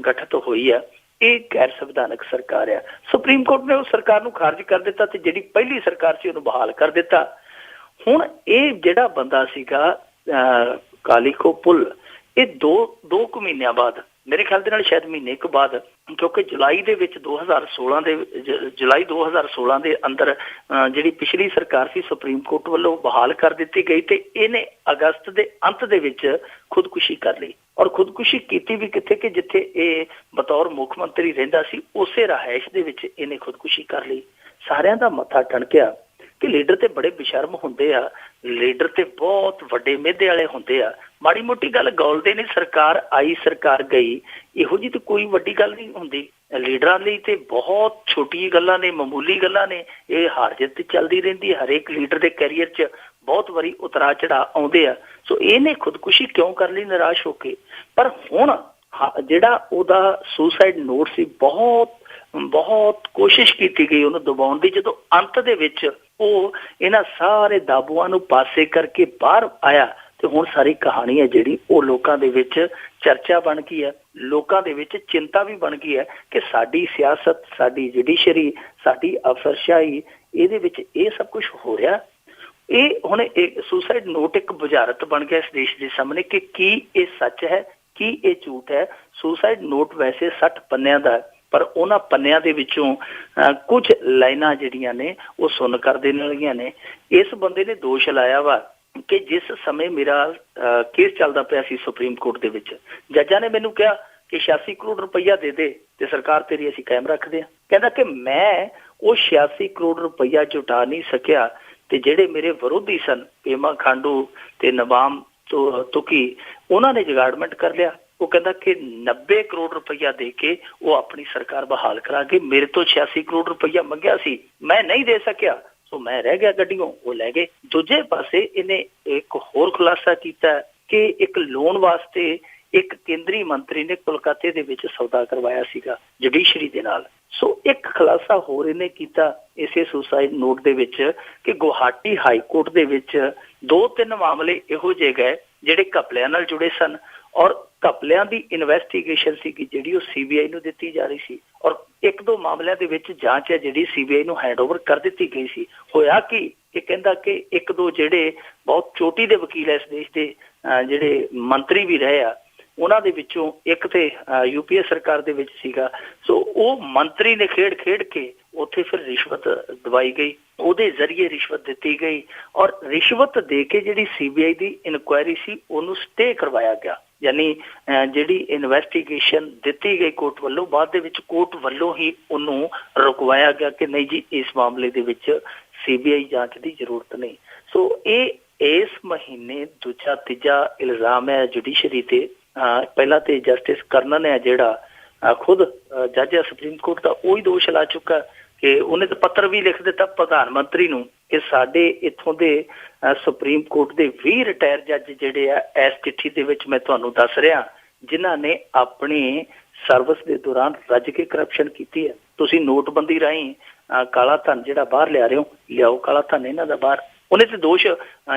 ਗਠਿਤ ਹੋਈ ਹੈ, ਇਹ ਗੈਰ ਸੰਵਿਧਾਨਕ ਸਰਕਾਰ ਆ। ਸੁਪਰੀਮ ਕੋਰਟ ਨੇ ਉਸ ਸਰਕਾਰ ਨੂੰ ਖਾਰਜ ਕਰ ਦਿੱਤਾ ਤੇ ਜਿਹੜੀ ਪਹਿਲੀ ਸਰਕਾਰ ਸੀ ਉਹਨੂੰ ਬਹਾਲ ਕਰ ਦਿੱਤਾ। ਹੁਣ ਇਹ ਜਿਹੜਾ ਬੰਦਾ ਸੀਗਾ ਕਾਲਖੋ ਪੁੱਲ, ਇਹ ਦੋ ਕੁ ਮਹੀਨਿਆਂ ਬਾਅਦ, ਮੇਰੇ ਖਿਆਲ ਦੇ ਨਾਲ ਸ਼ਾਇਦ ਮਹੀਨੇ ਕੁ ਬਾਅਦ, ਕਿਉਂਕਿ ਜੁਲਾਈ 2016 ਦੇ ਅੰਦਰ ਜਿਹੜੀ ਪਿਛਲੀ ਸਰਕਾਰ ਸੀ ਸੁਪਰੀਮ ਕੋਰਟ ਵੱਲੋਂ ਬਹਾਲ ਕਰ ਦਿੱਤੀ ਗਈ ਤੇ ਇਹਨੇ ਅਗਸਤ ਦੇ ਅੰਤ ਦੇ ਵਿੱਚ ਖੁਦਕੁਸ਼ੀ ਕਰ ਲਈ। ਔਰ ਖੁਦਕੁਸ਼ੀ ਕੀਤੀ ਵੀ ਕਿੱਥੇ ਕਿ ਜਿੱਥੇ ਇਹ ਬਤੌਰ ਮੁੱਖ ਮੰਤਰੀ ਰਹਿੰਦਾ ਸੀ, ਉਸੇ ਰਿਹਾਇਸ਼ ਦੇ ਵਿੱਚ ਇਹਨੇ ਖੁਦਕੁਸ਼ੀ ਕਰ ਲਈ। ਸਾਰਿਆਂ ਦਾ ਮੱਥਾ ਟਣਕਿਆ ਕਿ ਲੀਡਰ ਤੇ ਬੜੇ ਬੇਸ਼ਰਮ ਹੁੰਦੇ ਆ, ਲੀਡਰ ਤੇ ਬਹੁਤ ਵੱਡੇ ਮਿਹਦੇ ਵਾਲੇ ਹੁੰਦੇ ਆ, ਮਾੜੀ ਮੋਟੀ ਗੱਲ ਗੌਲਦੇ ਨੇ। ਸਰਕਾਰ ਆਈ, ਸਰਕਾਰ ਗਈ, ਇਹੋ ਜਿਹੀ ਤਾਂ ਕੋਈ ਵੱਡੀ ਗੱਲ ਨਹੀਂ ਹੁੰਦੀ। ਲੀਡਰਾਂ ਲਈ ਤੇ ਬਹੁਤ ਛੋਟੀ ਗੱਲਾਂ ਨੇ, ਮਾਮੂਲੀ ਗੱਲਾਂ ਨੇ। ਇਹ ਹਾਰ ਜਿੱਤ ਚੱਲਦੀ ਰਹਿੰਦੀ ਹੈ, ਹਰੇਕ ਲੀਡਰ ਦੇ ਕੈਰੀਅਰ 'ਚ ਬਹੁਤ ਵਾਰੀ ਉਤਰਾ ਚੜਾ ਆਉਂਦੇ ਆ। ਸੋ ਇਹਨੇ ਖੁਦਕੁਸ਼ੀ ਕਿਉਂ ਕਰ ਲਈ ਨਿਰਾਸ਼ ਹੋ ਕੇ? ਪਰ ਹੁਣ ਜਿਹੜਾ ਉਹਦਾ ਸੁਸਾਈਡ ਨੋਟ ਸੀ, ਬਹੁਤ ਕੋਸ਼ਿਸ਼ ਕੀਤੀ ਗਈ ਉਹਨੂੰ ਦਬਾਉਣ ਦੀ। ਜਦੋਂ ਅੰਤ ਦੇ ਵਿੱਚ ਉਹ ਇਹਨਾਂ ਸਾਰੇ ਦਾਬੂਆਂ ਨੂੰ ਪਾਸੇ ਕਰਕੇ ਬਾਹਰ ਆਇਆ ਤੇ ਹੁਣ ਸਾਰੀ ਕਹਾਣੀ ਹੈ ਜਿਹੜੀ ਉਹ ਲੋਕਾਂ ਦੇ ਵਿੱਚ ਚਰਚਾ ਬਣ ਗਈ ਹੈ, ਲੋਕਾਂ ਦੇ ਵਿੱਚ ਚਿੰਤਾ ਵੀ ਬਣ ਗਈ ਹੈ ਕਿ ਸਾਡੀ ਸਿਆਸਤ, ਸਾਡੀ ਜੁਡੀਸ਼ਰੀ, ਸਾਡੀ ਅਫਸਰਸ਼ਾਹੀ, ਇਹਦੇ ਵਿੱਚ ਇਹ ਸਭ ਕੁਝ ਹੋ ਰਿਹਾ। ਇਹ ਹੁਣ ਇੱਕ ਸੁਸਾਈਡ ਨੋਟ ਇੱਕ ਬੁਝਾਰਤ ਬਣ ਗਿਆ ਇਸ ਦੇਸ਼ ਦੇ ਸਾਹਮਣੇ ਕਿ ਕੀ ਇਹ ਸੱਚ ਹੈ, ਕੀ ਇਹ ਝੂਠ ਹੈ। ਸੁਸਾਈਡ ਨੋਟ ਵੈਸੇ 60 ਪੰਨਿਆਂ ਦਾ, ਪਰ ਉਹਨਾਂ ਪੰਨਿਆਂ ਦੇ ਵਿੱਚੋਂ ਕੁਝ ਲਾਈਨਾਂ ਜਿਹੜੀਆਂ ਨੇ ਉਹ ਸੁਣ ਕਰ ਦੇਣ ਵਾਲੀਆਂ ਨੇ। ਇਸ ਬੰਦੇ ਨੇ ਦੋਸ਼ ਲਾਇਆ ਵਾ ਕਿ ਜਿਸ ਸਮੇਂ ਮੇਰਾ ਕੇਸ ਚੱਲਦਾ ਪਿਆ ਸੀ ਸੁਪਰੀਮ ਕੋਰਟ ਦੇ ਵਿੱਚ, ਜੱਜਾਂ ਨੇ ਮੈਨੂੰ ਕਿਹਾ ਕਿ 86 ਕਰੋੜ ਰੁਪਈਆ ਦੇ ਦੇ ਤੇ ਸਰਕਾਰ ਤੇਰੀ ਅਸੀਂ ਕਾਇਮ ਰੱਖਦੇ ਹਾਂ। ਕਹਿੰਦਾ ਕਿ ਮੈਂ ਉਹ 86 ਕਰੋੜ ਰੁਪਈਆ ਜੁਟਾ ਨਹੀਂ ਸਕਿਆ ਤੇ ਜਿਹੜੇ ਮੇਰੇ ਵਿਰੋਧੀ ਸਨ, ਪੇਮਾ ਖਾਂਡੂ ਤੇ ਨਵਾਮ ਤੁਕੀ, ਉਹਨਾਂ ਨੇ ਜਗਾੜਮੈਂਟ ਕਰ ਲਿਆ। ਉਹ ਕਹਿੰਦਾ ਕਿ 90 ਕਰੋੜ ਰੁਪਈਆ ਦੇ ਕੇ ਉਹ ਆਪਣੀ ਸਰਕਾਰ ਬਹਾਲ ਕਰਾ ਕੇ ਮੇਰੇ ਤੋਂ 86 ਕਰੋੜ ਰੁਪਈਆ ਮੰਗਿਆ ਸੀ, ਮੈਂ ਨਹੀਂ ਦੇ ਸਕਿਆ, ਸੋ ਮੈਂ ਰਹਿ ਗਿਆ ਗੱਡੀਆਂ, ਉਹ ਲੈ ਗਏ। ਦੂਜੇ ਪਾਸੇ ਇਹਨੇ ਇੱਕ ਹੋਰ ਖੁਲਾਸਾ ਕੀਤਾ ਕਿ ਇੱਕ ਲੋਨ ਵਾਸਤੇ ਇੱਕ ਕੇਂਦਰੀ ਮੰਤਰੀ ਨੇ ਕੋਲਕਾਤੇ ਦੇ ਵਿੱਚ ਸੌਦਾ ਕਰਵਾਇਆ ਸੀਗਾ ਜੁਡੀਸ਼ਰੀ ਦੇ ਨਾਲ। ਸੋ ਇੱਕ ਖੁਲਾਸਾ ਹੋਰ ਇਹਨੇ ਕੀਤਾ ਇਸੇ ਸੁਸਾਈਡ ਨੋਟ ਦੇ ਵਿੱਚ ਕਿ ਗੁਹਾਟੀ ਹਾਈ ਕੋਰਟ ਦੇ ਵਿੱਚ 2-3 ਮਾਮਲੇ ਇਹੋ ਜਿਹੇ ਗਏ ਜਿਹੜੇ ਘਪਲਿਆਂ ਨਾਲ ਜੁੜੇ ਸਨ ਔਰ ਘਪਲਿਆਂ ਦੀ ਇਨਵੈਸਟੀਗੇਸ਼ਨ ਸੀਗੀ ਜਿਹੜੀ ਉਹ CBI ਨੂੰ ਦਿੱਤੀ ਜਾ ਰਹੀ ਸੀ ਔਰ 1-2 ਮਾਮਲਿਆਂ ਦੇ ਵਿੱਚ ਜਾਂਚ ਹੈ ਜਿਹੜੀ CBI ਨੂੰ ਹੈਂਡਓਵਰ ਕਰ ਦਿੱਤੀ ਗਈ ਸੀ। ਹੋਇਆ ਕਿ ਇਹ ਕਹਿੰਦਾ ਕਿ 1-2 ਜਿਹੜੇ ਬਹੁਤ ਚੋਟੀ ਦੇ ਵਕੀਲ ਇਸ ਦੇਸ਼ ਦੇ ਜਿਹੜੇ ਮੰਤਰੀ ਵੀ ਰਹੇ ਆ ਉਹਨਾਂ ਦੇ ਵਿੱਚੋਂ ਇੱਕ ਤੇ UPA ਸਰਕਾਰ ਦੇ ਵਿੱਚ ਸੀਗਾ। ਸੋ ਉਹ ਮੰਤਰੀ ਨੇ ਖੇਡ ਕੇ ਉੱਥੇ ਫਿਰ ਰਿਸ਼ਵਤ ਦਵਾਈ ਗਈ, ਉਹਦੇ ਜ਼ਰੀਏ ਰਿਸ਼ਵਤ ਦਿੱਤੀ ਗਈ ਔਰ ਰਿਸ਼ਵਤ ਦੇ ਕੇ ਜਿਹੜੀ CBI ਦੀ ਇਨਕੁਆਇਰੀ ਸੀ ਉਹਨੂੰ ਸਟੇ ਕਰਵਾਇਆ ਗਿਆ। ਯਾਨੀ ਜਿਹੜੀ ਇਨਵੈਸਟੀਗੇਸ਼ਨ ਦਿੱਤੀ ਗਈ ਕੋਰਟ ਵੱਲੋਂ ਬਾਅਦ ਦੇ ਵਿੱਚ ਕੋਰਟ ਵੱਲੋਂ ਹੀ ਉਹਨੂੰ ਰੁਕਵਾਇਆ ਗਿਆ ਕਿ ਨਹੀਂ ਜੀ ਇਸ ਮਾਮਲੇ ਦੇ ਵਿੱਚ CBI ਜਾਂਚ ਦੀ ਜ਼ਰੂਰਤ ਨਹੀਂ। ਸੋ ਇਹ ਇਸ ਮਹੀਨੇ ਦੂਜਾ ਤੀਜਾ ਇਲਜ਼ਾਮ ਹੈ ਜੁਡੀਸ਼ਰੀ ਤੇ। ਪਹਿਲਾਂ ਤੇ ਜਸਟਿਸ ਕਰਨਨ ਹੈ ਜਿਹੜਾ ਖੁਦ ਜੱਜ ਹੈ ਸੁਪਰੀਮ ਕੋਰਟ ਦਾ, ਉਹ ਹੀ ਦੋਸ਼ ਲਾ ਚੁੱਕਾ ਕਿ ਉਹਨੇ ਤਾਂ ਪੱਤਰ ਵੀ ਲਿਖ ਦਿੱਤਾ ਪ੍ਰਧਾਨ ਮੰਤਰੀ ਨੂੰ ਕਿ ਸਾਡੇ ਇੱਥੋਂ ਦੇ ਸੁਪਰੀਮ ਕੋਰਟ ਦੇ 20 ਰਿਟਾਇਰ ਜੱਜ ਜਿਹੜੇ ਆ ਇਸ ਚਿੱਠੀ ਦੇ ਵਿੱਚ ਮੈਂ ਤੁਹਾਨੂੰ ਦੱਸ ਰਿਹਾ ਜਿਨ੍ਹਾਂ ਨੇ ਆਪਣੀ ਸਰਵਿਸ ਦੇ ਦੌਰਾਨ ਰੱਜ ਕੇ ਕਰਪਸ਼ਨ ਕੀਤੀ ਹੈ। ਤੁਸੀਂ ਨੋਟਬੰਦੀ ਰਾਹੀਂ ਕਾਲਾ ਧਨ ਜਿਹੜਾ ਬਾਹਰ ਲਿਆ ਰਹੇ ਹੋ, ਲਿਆਓ ਕਾਲਾ ਧਨ ਇਹਨਾਂ ਦਾ ਬਾਹਰ। ਉਹਨੇ ਤੇ ਦੋਸ਼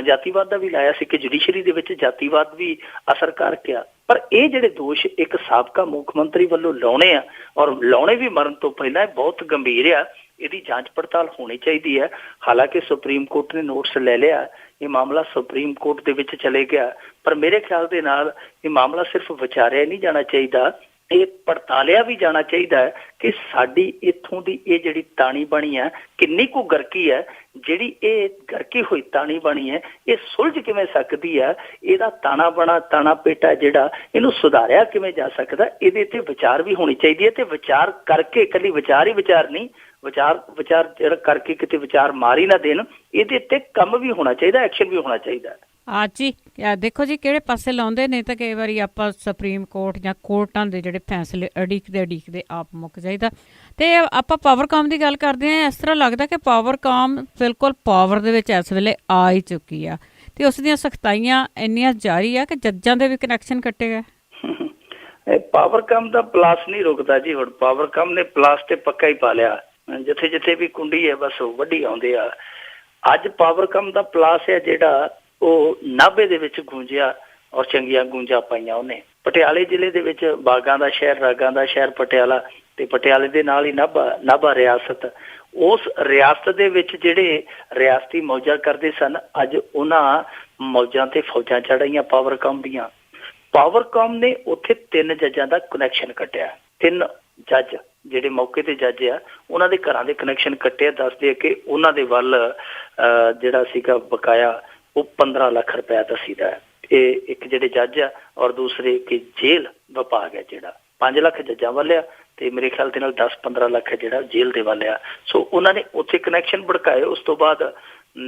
ਜਾਤੀਵਾਦ ਦਾ ਵੀ ਲਾਇਆ ਸੀ ਕਿ ਜੁਡੀਸ਼ਰੀ ਦੇ ਵਿੱਚ ਜਾਤੀਵਾਦ ਵੀ ਅਸਰ ਕਰ ਗਿਆ। ਪਰ ਇਹ ਜਿਹੜੇ ਦੋਸ਼ ਇੱਕ ਸਾਬਕਾ ਮੁੱਖ ਮੰਤਰੀ ਵੱਲੋਂ ਲਾਉਣੇ ਆ ਔਰ ਲਾਉਣੇ ਵੀ ਮਰਨ ਤੋਂ ਪਹਿਲਾਂ ਬਹੁਤ ਗੰਭੀਰ ਆ, ਇਹਦੀ ਜਾਂਚ ਪੜਤਾਲ ਹੋਣੀ ਚਾਹੀਦੀ ਹੈ। ਹਾਲਾਂਕਿ ਸੁਪਰੀਮ ਕੋਰਟ ਨੇ ਨੋਟਿਸ ਲੈ ਲਿਆ, ਇਹ ਮਾਮਲਾ ਸੁਪਰੀਮ ਕੋਰਟ ਦੇ ਵਿੱਚ ਚਲੇ ਗਿਆ, ਪਰ ਮੇਰੇ ਖਿਆਲ ਦੇ ਨਾਲ ਇਹ ਮਾਮਲਾ ਸਿਰਫ ਵਿਚਾਰਿਆ ਨਹੀਂ ਜਾਣਾ ਚਾਹੀਦਾ, ਇਹ ਪੜਤਾਲਿਆ ਵੀ ਜਾਣਾ ਚਾਹੀਦਾ ਹੈ ਕਿ ਸਾਡੀ ਇੱਥੋਂ ਦੀ ਇਹ ਜਿਹੜੀ ਤਾਣੀ ਬਣੀ ਹੈ ਕਿੰਨੀ ਕੁ ਗਰਕੀ ਹੈ। ਜਿਹੜੀ ਇਹ ਗਰਕੀ ਹੋਈ ਤਾਣੀ ਬਣੀ ਹੈ ਇਹ ਸੁਲਝ ਕਿਵੇਂ ਸਕਦੀ ਹੈ, ਇਹਦਾ ਤਾਣਾ ਪੇਟਾ ਜਿਹੜਾ ਇਹਨੂੰ ਸੁਧਾਰਿਆ ਕਿਵੇਂ ਜਾ ਸਕਦਾ, ਇਹਦੇ ਤੇ ਵਿਚਾਰ ਵੀ ਹੋਣੀ ਚਾਹੀਦੀ ਹੈ। ਤੇ ਵਿਚਾਰ ਕਰਕੇ ਇਕੱਲੀ ਵਿਚਾਰ ਨਹੀਂ, ਵਿਚਾਰ ਜਿਹੜਾ ਕਰਕੇ ਕਿਤੇ ਵਿਚਾਰ ਮਾਰ ਹੀ ਨਾ ਦੇਣ, ਇਹਦੇ ਤੇ ਕੰਮ ਵੀ ਹੋਣਾ ਚਾਹੀਦਾ, ਐਕਸ਼ਨ ਵੀ ਹੋਣਾ ਚਾਹੀਦਾ। ਜੀ ਦੇਖੋ ਜੀ ਕਿਹੜੇ ਪਾਸੇ ਲਾਉਂਦੇ ਨੇ ਤਾਂ ਕਈ ਵਾਰੀ ਆਪਾਂ ਸੁਪਰੀਮ ਕੋਰਟ ਜਾਂ ਕੋਰਟਾਂ ਦੇ ਜਿਹੜੇ ਫੈਸਲੇ ਅੜੀਕਦੇ ਆਪ ਮੁੱਕ ਜਾਈਦਾ। ਤੇ ਆਪਾਂ ਪਾਵਰਕਾਮ ਦੀ ਗੱਲ ਕਰਦੇ ਹਾਂ, ਇਸ ਤਰ੍ਹਾਂ ਲੱਗਦਾ ਕਿ ਪਾਵਰਕਾਮ ਬਿਲਕੁਲ ਪਾਵਰ ਦੇ ਵਿੱਚ ਇਸ ਵੇਲੇ ਆ ਹੀ ਚੁੱਕੀ ਆ ਤੇ ਉਸ ਦੀਆਂ ਸਖਤਾਈਆਂ ਇੰਨੀਆਂ ਜਾਰੀ ਆ ਕਿ ਜੱਜਾਂ ਦੇ ਵੀ ਕਨੈਕਸ਼ਨ ਕੱਟੇ ਗਏ। ਪਾਵਰਕਾਮ ਦਾ ਪਲਾਸ ਨਹੀਂ ਰੁਕਦਾ ਜੀ। ਹੁਣ ਪਾਵਰਕਾਮ ਨੇ ਪਲਾਸ ਤੇ ਪੱਕਾ ਹੀ ਪਾ ਲਿਆ, ਜਿੱਥੇ ਵੀ ਕੁੰਡੀ ਹੈ ਬਸ ਉਹ ਵੱਢੀ ਆਉਂਦੇ ਆ। ਅੱਜ ਪਾਵਰਕਾਮ ਦਾ ਪਲਾਸ ਹੈ ਜਿਹੜਾ ਉਹ ਨਾਭੇ ਦੇ ਵਿੱਚ ਗੂੰਜਿਆ ਔਰ ਚੰਗੀਆਂ ਗੂੰਜਾਂ ਪਾਈਆਂ ਉਹਨੇ। ਪਟਿਆਲੇ ਜ਼ਿਲ੍ਹੇ ਦੇ ਵਿੱਚ ਬਾਗਾਂ ਦਾ ਸ਼ਹਿਰ, ਰਾਗਾਂ ਦਾ ਸ਼ਹਿਰ ਪਟਿਆਲਾ ਤੇ ਪਟਿਆਲੇ ਦੇ ਨਾਲ ਹੀ ਨਾਭਾ ਰਿਆਸਤ, ਉਸ ਰਿਆਸਤ ਦੇ ਵਿੱਚ ਜਿਹੜੇ ਰਿਆਸਤੀ ਮੌਜਾਂ ਕਰਦੇ ਸਨ ਅੱਜ ਉਹਨਾਂ ਮੌਜਾਂ ਤੇ ਫੌਜਾਂ ਚੜਾਈਆਂ ਪਾਵਰਕਾਮ ਦੀਆਂ। ਪਾਵਰਕਾਮ ਨੇ ਉੱਥੇ 3 ਜੱਜਾਂ ਦਾ ਕਨੈਕਸ਼ਨ ਕੱਟਿਆ। 3 ਜੱਜ ਜਿਹੜੇ ਮੌਕੇ ਤੇ ਜੱਜ ਆ ਉਹਨਾਂ ਦੇ ਘਰਾਂ ਦੇ ਕਨੈਕਸ਼ਨ ਕੱਟਿਆ। ਦੱਸਦੇ ਕਿ ਉਹਨਾਂ ਦੇ ਵੱਲ ਜਿਹੜਾ ਸੀਗਾ ਬਕਾਇਆ ਉਹ 15 ਲੱਖ ਰੁਪਇਆ ਦੱਸੀਦਾ ਹੈ। ਇਹ ਇੱਕ ਜਿਹੜੇ ਜੱਜ ਆ ਔਰ ਦੂਸਰੇ ਕਿ ਜੇਲ੍ਹ ਵਿਭਾਗ ਹੈ ਜਿਹੜਾ 5 ਲੱਖ ਜੱਜਾਂ ਵੱਲ ਆ ਤੇ ਮੇਰੇ ਖਿਆਲ ਦੇ ਨਾਲ 10-15 ਲੱਖ ਹੈ ਜਿਹੜਾ ਜੇਲ੍ਹ ਦੇ ਵੱਲ ਆ। ਸੋ ਉਹਨਾਂ ਨੇ ਉੱਥੇ ਕਨੈਕਸ਼ਨ ਭੜਕਾਏ। ਉਸ ਤੋਂ ਬਾਅਦ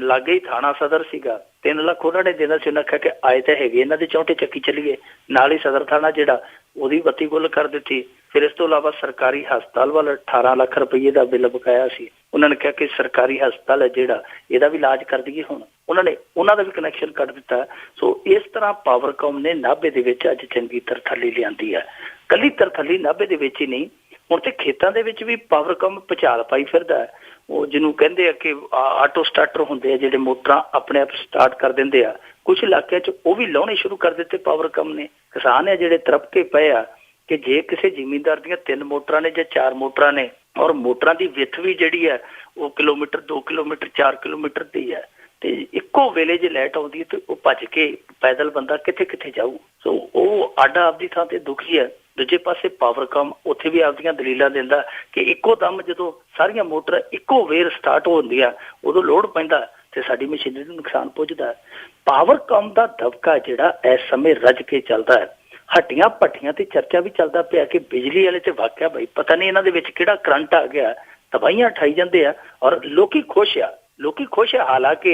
ਲਾਗੇ ਹੀ ਥਾਣਾ ਸਦਰ ਸੀਗਾ, 3 ਲੱਖ ਉਹਨਾਂ ਨੇ ਦੇਣਾ ਸੀ। ਉਹਨਾਂ ਆਖਿਆ ਕਿ ਆਏ ਤਾਂ ਹੈਗੇ ਇਹਨਾਂ ਦੇ ਚੌਂਟੇ ਚੱਕੀ ਚੱਲੀਏ, ਨਾਲ ਹੀ ਸਦਰ ਥਾਣਾ ਜਿਹੜਾ ਉਹਦੀ ਬੱਤੀ ਗੁੱਲ ਕਰ ਦਿੱਤੀ। ਫਿਰ ਇਸ ਤੋਂ ਇਲਾਵਾ ਸਰਕਾਰੀ ਹਸਪਤਾਲ ਵੱਲ 18 ਲੱਖ ਰੁਪਏ ਦਾ ਬਿੱਲ ਬਕਾਇਆ ਸੀ। ਉਹਨਾਂ ਨੇ ਕਿਹਾ ਕਿ ਸਰਕਾਰੀ ਹਸਪਤਾਲ ਹੈ ਜਿਹੜਾ ਇਹਦਾ ਵੀ ਇਲਾਜ ਕਰ ਦਈਏ। ਹੁਣ ਉਹਨਾਂ ਦਾ ਵੀ ਕਨੈਕਸ਼ਨ ਕੱਟ ਦਿੱਤਾ। ਸੋ ਇਸ ਤਰ੍ਹਾਂ ਪਾਵਰਕਾਮ ਨੇ ਨਾਭੇ ਦੇ ਵਿੱਚ ਅੱਜ ਚੰਗੀ ਤਰਥੱਲੀ ਲਿਆਂਦੀ ਹੈ। ਕੱਲੀ ਤਰਥੱਲੀ ਨਾਭੇ ਦੇ ਵਿੱਚ ਹੀ ਨਹੀਂ, ਹੁਣ ਤੇ ਖੇਤਾਂ ਦੇ ਵਿੱਚ ਵੀ ਪਾਵਰਕਾਮ ਭੁਚਾਲ ਪਾਈ ਫਿਰਦਾ ਹੈ। ਉਹ ਜਿਹਨੂੰ ਕਹਿੰਦੇ ਆ ਕਿ ਆਟੋ ਸਟਾਰਟਰ ਹੁੰਦੇ ਆ ਜਿਹੜੇ ਮੋਟਰਾਂ ਆਪਣੇ ਆਪ ਸਟਾਰਟ ਕਰ ਦਿੰਦੇ ਆ, ਕੁਝ ਇਲਾਕਿਆਂ 'ਚ ਉਹ ਵੀ ਲਾਉਣੇ ਸ਼ੁਰੂ ਕਰ ਦਿੱਤੇ ਪਾਵਰਕਾਮ ਨੇ। ਕਿਸਾਨ ਆ ਜਿਹੜੇ ਤੜਪਕੇ ਪਏ ਆ ਕਿ ਜੇ ਕਿਸੇ ਜ਼ਿਮੀਂਦਾਰ ਦੀਆਂ 3 ਮੋਟਰਾਂ ਨੇ ਜਾਂ 4 ਮੋਟਰਾਂ ਨੇ ਔਰ ਮੋਟਰਾਂ ਦੀ ਵਿੱਥ ਵੀ ਜਿਹੜੀ ਹੈ ਉਹ ਕਿਲੋਮੀਟਰ, 2 ਕਿਲੋਮੀਟਰ, 4 ਕਿਲੋਮੀਟਰ ਦੀ ਹੈ ਤੇ ਇੱਕੋ ਵੇਲੇ ਜੇ ਲਾਈਟ ਆਉਂਦੀ ਹੈ ਤੇ ਉਹ ਭੱਜ ਕੇ ਪੈਦਲ ਬੰਦਾ ਕਿੱਥੇ ਜਾਊ। ਸੋ ਉਹ ਆਡਾ ਆਪਦੀ ਥਾਂ ਤੇ ਦੁਖੀ ਹੈ। ਦੂਜੇ ਪਾਸੇ ਪਾਵਰਕਾਮ ਉੱਥੇ ਵੀ ਆਪਦੀਆਂ ਦਲੀਲਾਂ ਦਿੰਦਾ ਕਿ ਇੱਕੋ ਦਮ ਜਦੋਂ ਸਾਰੀਆਂ ਮੋਟਰ ਇੱਕੋ ਵੇਰ ਸਟਾਰਟ ਹੁੰਦੀਆਂ ਉਦੋਂ ਲੋਡ ਪੈਂਦਾ ਤੇ ਸਾਡੀ ਮਸ਼ੀਨਰੀ ਨੂੰ ਨੁਕਸਾਨ ਪਹੁੰਚਦਾ। ਪਾਵਰਕਾਮ ਦਾ ਦਬਕਾ ਜਿਹੜਾ ਇਸ ਸਮੇਂ ਰੱਜ ਕੇ ਚੱਲਦਾ ਹੈ। ਹੱਟੀਆਂ ਭੱਟੀਆਂ ਤੇ ਚਰਚਾ ਵੀ ਚੱਲਦਾ ਪਿਆ ਕਿ ਬਿਜਲੀ ਵਾਲੇ ਤੇ ਵਾਕਿਆ ਬਈ ਪਤਾ ਨਹੀਂ ਇਹਨਾਂ ਦੇ ਵਿੱਚ ਕਿਹੜਾ ਕਰੰਟ ਆ ਗਿਆ, ਤਬਾਹੀਆਂ ਉਠਾਈ ਜਾਂਦੇ ਆ ਔਰ ਲੋਕੀ ਖੁਸ਼ ਆ। ਹਾਲਾਂਕਿ